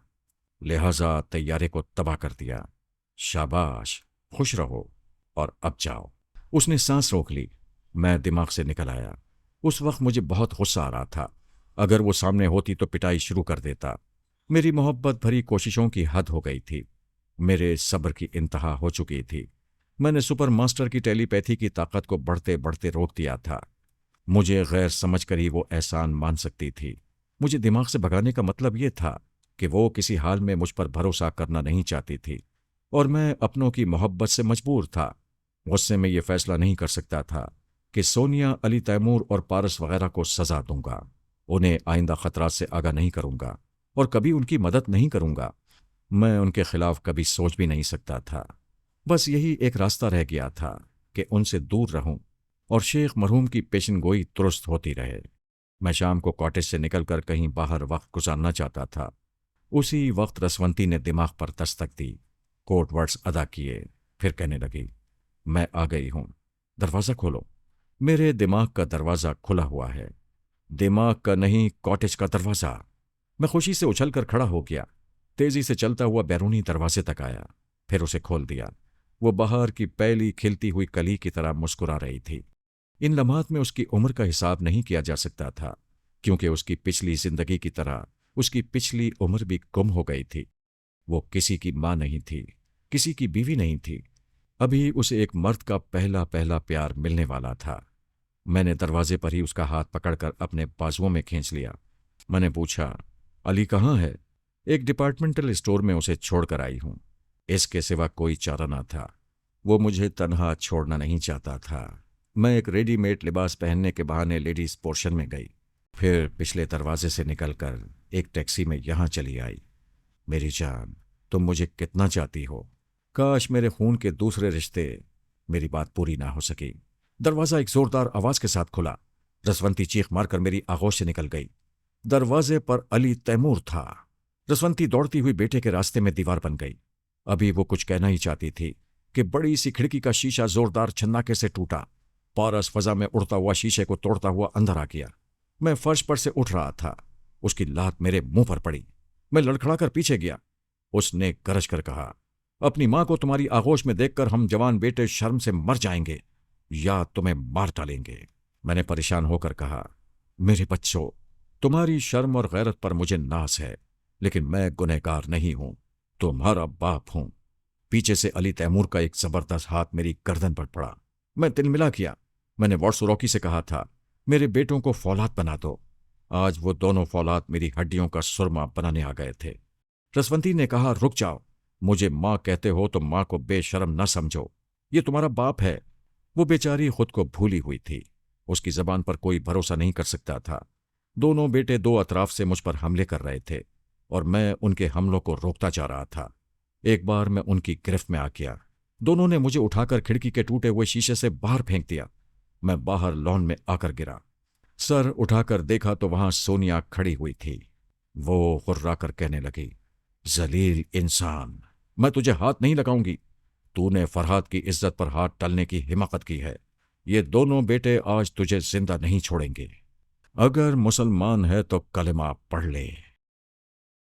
لہٰذا طیارے کو تباہ کر دیا۔ شاباش، خوش رہو اور اب جاؤ۔ اس نے سانس روک لی۔ میں دماغ سے نکل آیا۔ اس وقت مجھے بہت غصہ آ رہا تھا۔ اگر وہ سامنے ہوتی تو پٹائی شروع کر دیتا۔ میری محبت بھری کوششوں کی حد ہو گئی تھی۔ میرے صبر کی انتہا ہو چکی تھی۔ میں نے سپر ماسٹر کی ٹیلی پیتھی کی طاقت کو بڑھتے بڑھتے روک دیا تھا۔ مجھے غیر سمجھ کر ہی وہ احسان مان سکتی تھی۔ مجھے دماغ سے بھگانے کا مطلب یہ تھا کہ وہ کسی حال میں مجھ پر بھروسہ کرنا نہیں چاہتی تھی، اور میں اپنوں کی محبت سے مجبور تھا۔ غصے میں یہ فیصلہ نہیں کر سکتا تھا کہ سونیا، علی تیمور اور پارس وغیرہ کو سزا دوں گا، انہیں آئندہ خطرات سے آگاہ نہیں کروں گا اور کبھی ان کی مدد نہیں کروں گا۔ میں ان کے خلاف کبھی سوچ بھی نہیں سکتا تھا۔ بس یہی ایک راستہ رہ گیا تھا کہ ان سے دور رہوں اور شیخ مرحوم کی پیشن گوئی درست ہوتی رہے۔ میں شام کو کاٹیج سے نکل کر کہیں باہر وقت گزارنا چاہتا تھا۔ اسی وقت رسونتی نے دماغ پر دستک دی، کوڈ ورڈز ادا کیے، پھر کہنے لگی، میں آ گئی ہوں، دروازہ کھولو۔ میرے دماغ کا دروازہ کھلا ہوا ہے، دماغ کا نہیں، کاٹیج کا دروازہ۔ میں خوشی سے اچھل کر کھڑا ہو گیا، تیزی سے چلتا ہوا بیرونی دروازے تک آیا، پھر اسے کھول دیا۔ وہ بہار کی پہلی کھلتی ہوئی کلی کی طرح مسکرا رہی تھی۔ ان لمحات میں اس کی عمر کا حساب نہیں کیا جا سکتا تھا، کیونکہ اس کی پچھلی زندگی کی طرح اس کی پچھلی عمر بھی گم ہو گئی تھی۔ وہ کسی کی ماں نہیں تھی، کسی کی بیوی نہیں تھی، ابھی اسے ایک مرد کا پہلا پیار ملنے والا تھا۔ میں نے دروازے پر ہی اس کا ہاتھ پکڑ کر اپنے بازوؤں میں کھینچ لیا۔ میں نے پوچھا، علی کہاں ہے؟ ایک ڈپارٹمنٹل اسٹور میں اسے چھوڑ کر آئی ہوں۔ اس کے سوا کوئی چارہ نہ تھا۔ وہ مجھے تنہا چھوڑنا نہیں چاہتا تھا۔ میں ایک ریڈی میڈ لباس پہننے کے بہانے لیڈیز پورشن میں گئی، پھر پچھلے دروازے سے نکل کر ایک ٹیکسی میں یہاں چلی آئی۔ میری جان، تم مجھے کتنا چاہتی ہو، کاش میرے خون کے دوسرے رشتے۔ میری بات پوری نہ ہو سکی۔ دروازہ ایک زوردار آواز کے ساتھ کھلا۔ رسونتی چیخ مار کر میری آغوش سے نکل گئی۔ دروازے پر علی تیمور تھا۔ رسونتی دوڑتی ہوئی بیٹے کے راستے میں دیوار بن گئی۔ ابھی وہ کچھ کہنا ہی چاہتی تھی کہ بڑی سی کھڑکی کا شیشہ زوردار چھناکے سے ٹوٹا۔ پارس فضا میں اڑتا ہوا شیشے کو توڑتا ہوا اندر آ گیا۔ میں فرش پر سے اٹھ رہا تھا، اس کی لات میرے منہ پر پڑی۔ میں لڑکھڑا کر پیچھے گیا۔ اس نے گرج کر کہا، اپنی ماں کو تمہاری آغوش میں دیکھ کر ہم جوان بیٹے شرم سے مر جائیں گے یا تمہیں مار ڈالیں گے۔ میں نے پریشان ہو کر کہا، میرے بچوں، تمہاری شرم اور غیرت پر مجھے ناز ہے، لیکن میں گنہگار نہیں ہوں، تمہارا باپ ہوں۔ پیچھے سے علی تیمور کا ایک زبردست ہاتھ میری گردن پر پڑا۔ میں تلملا کیا۔ میں نے واٹسوروکی سے کہا تھا، میرے بیٹوں کو فولاد بنا دو۔ آج وہ دونوں فولاد میری ہڈیوں کا سرما بنانے آ گئے تھے۔ رسونتی نے کہا، رک جاؤ، مجھے ماں کہتے ہو تو ماں کو بے شرم نہ سمجھو، یہ تمہارا باپ ہے۔ وہ بیچاری خود کو بھولی ہوئی تھی، اس کی زبان پر کوئی بھروسہ نہیں کر سکتا تھا۔ دونوں بیٹے دو اطراف سے مجھ پر حملے کر رہے تھے اور میں ان کے حملوں کو روکتا جا رہا تھا۔ ایک بار میں ان کی گرفت میں آ گیا۔ دونوں نے مجھے اٹھا کر کھڑکی کے ٹوٹے ہوئے شیشے سے باہر پھینک دیا۔ میں باہر لان میں آ کر گرا۔ سر اٹھا کر دیکھا تو وہاں سونیا کھڑی ہوئی تھی۔ وہ غرا کر کہنے لگی، ذلیل انسان، میں تجھے ہاتھ نہیں لگاؤں گی۔ تو نے فرحات کی عزت پر ہاتھ ڈالنے کی حماقت کی ہے۔ یہ دونوں بیٹے آج تجھے زندہ نہیں چھوڑیں گے۔ اگر مسلمان ہے تو کلمہ پڑھ لے۔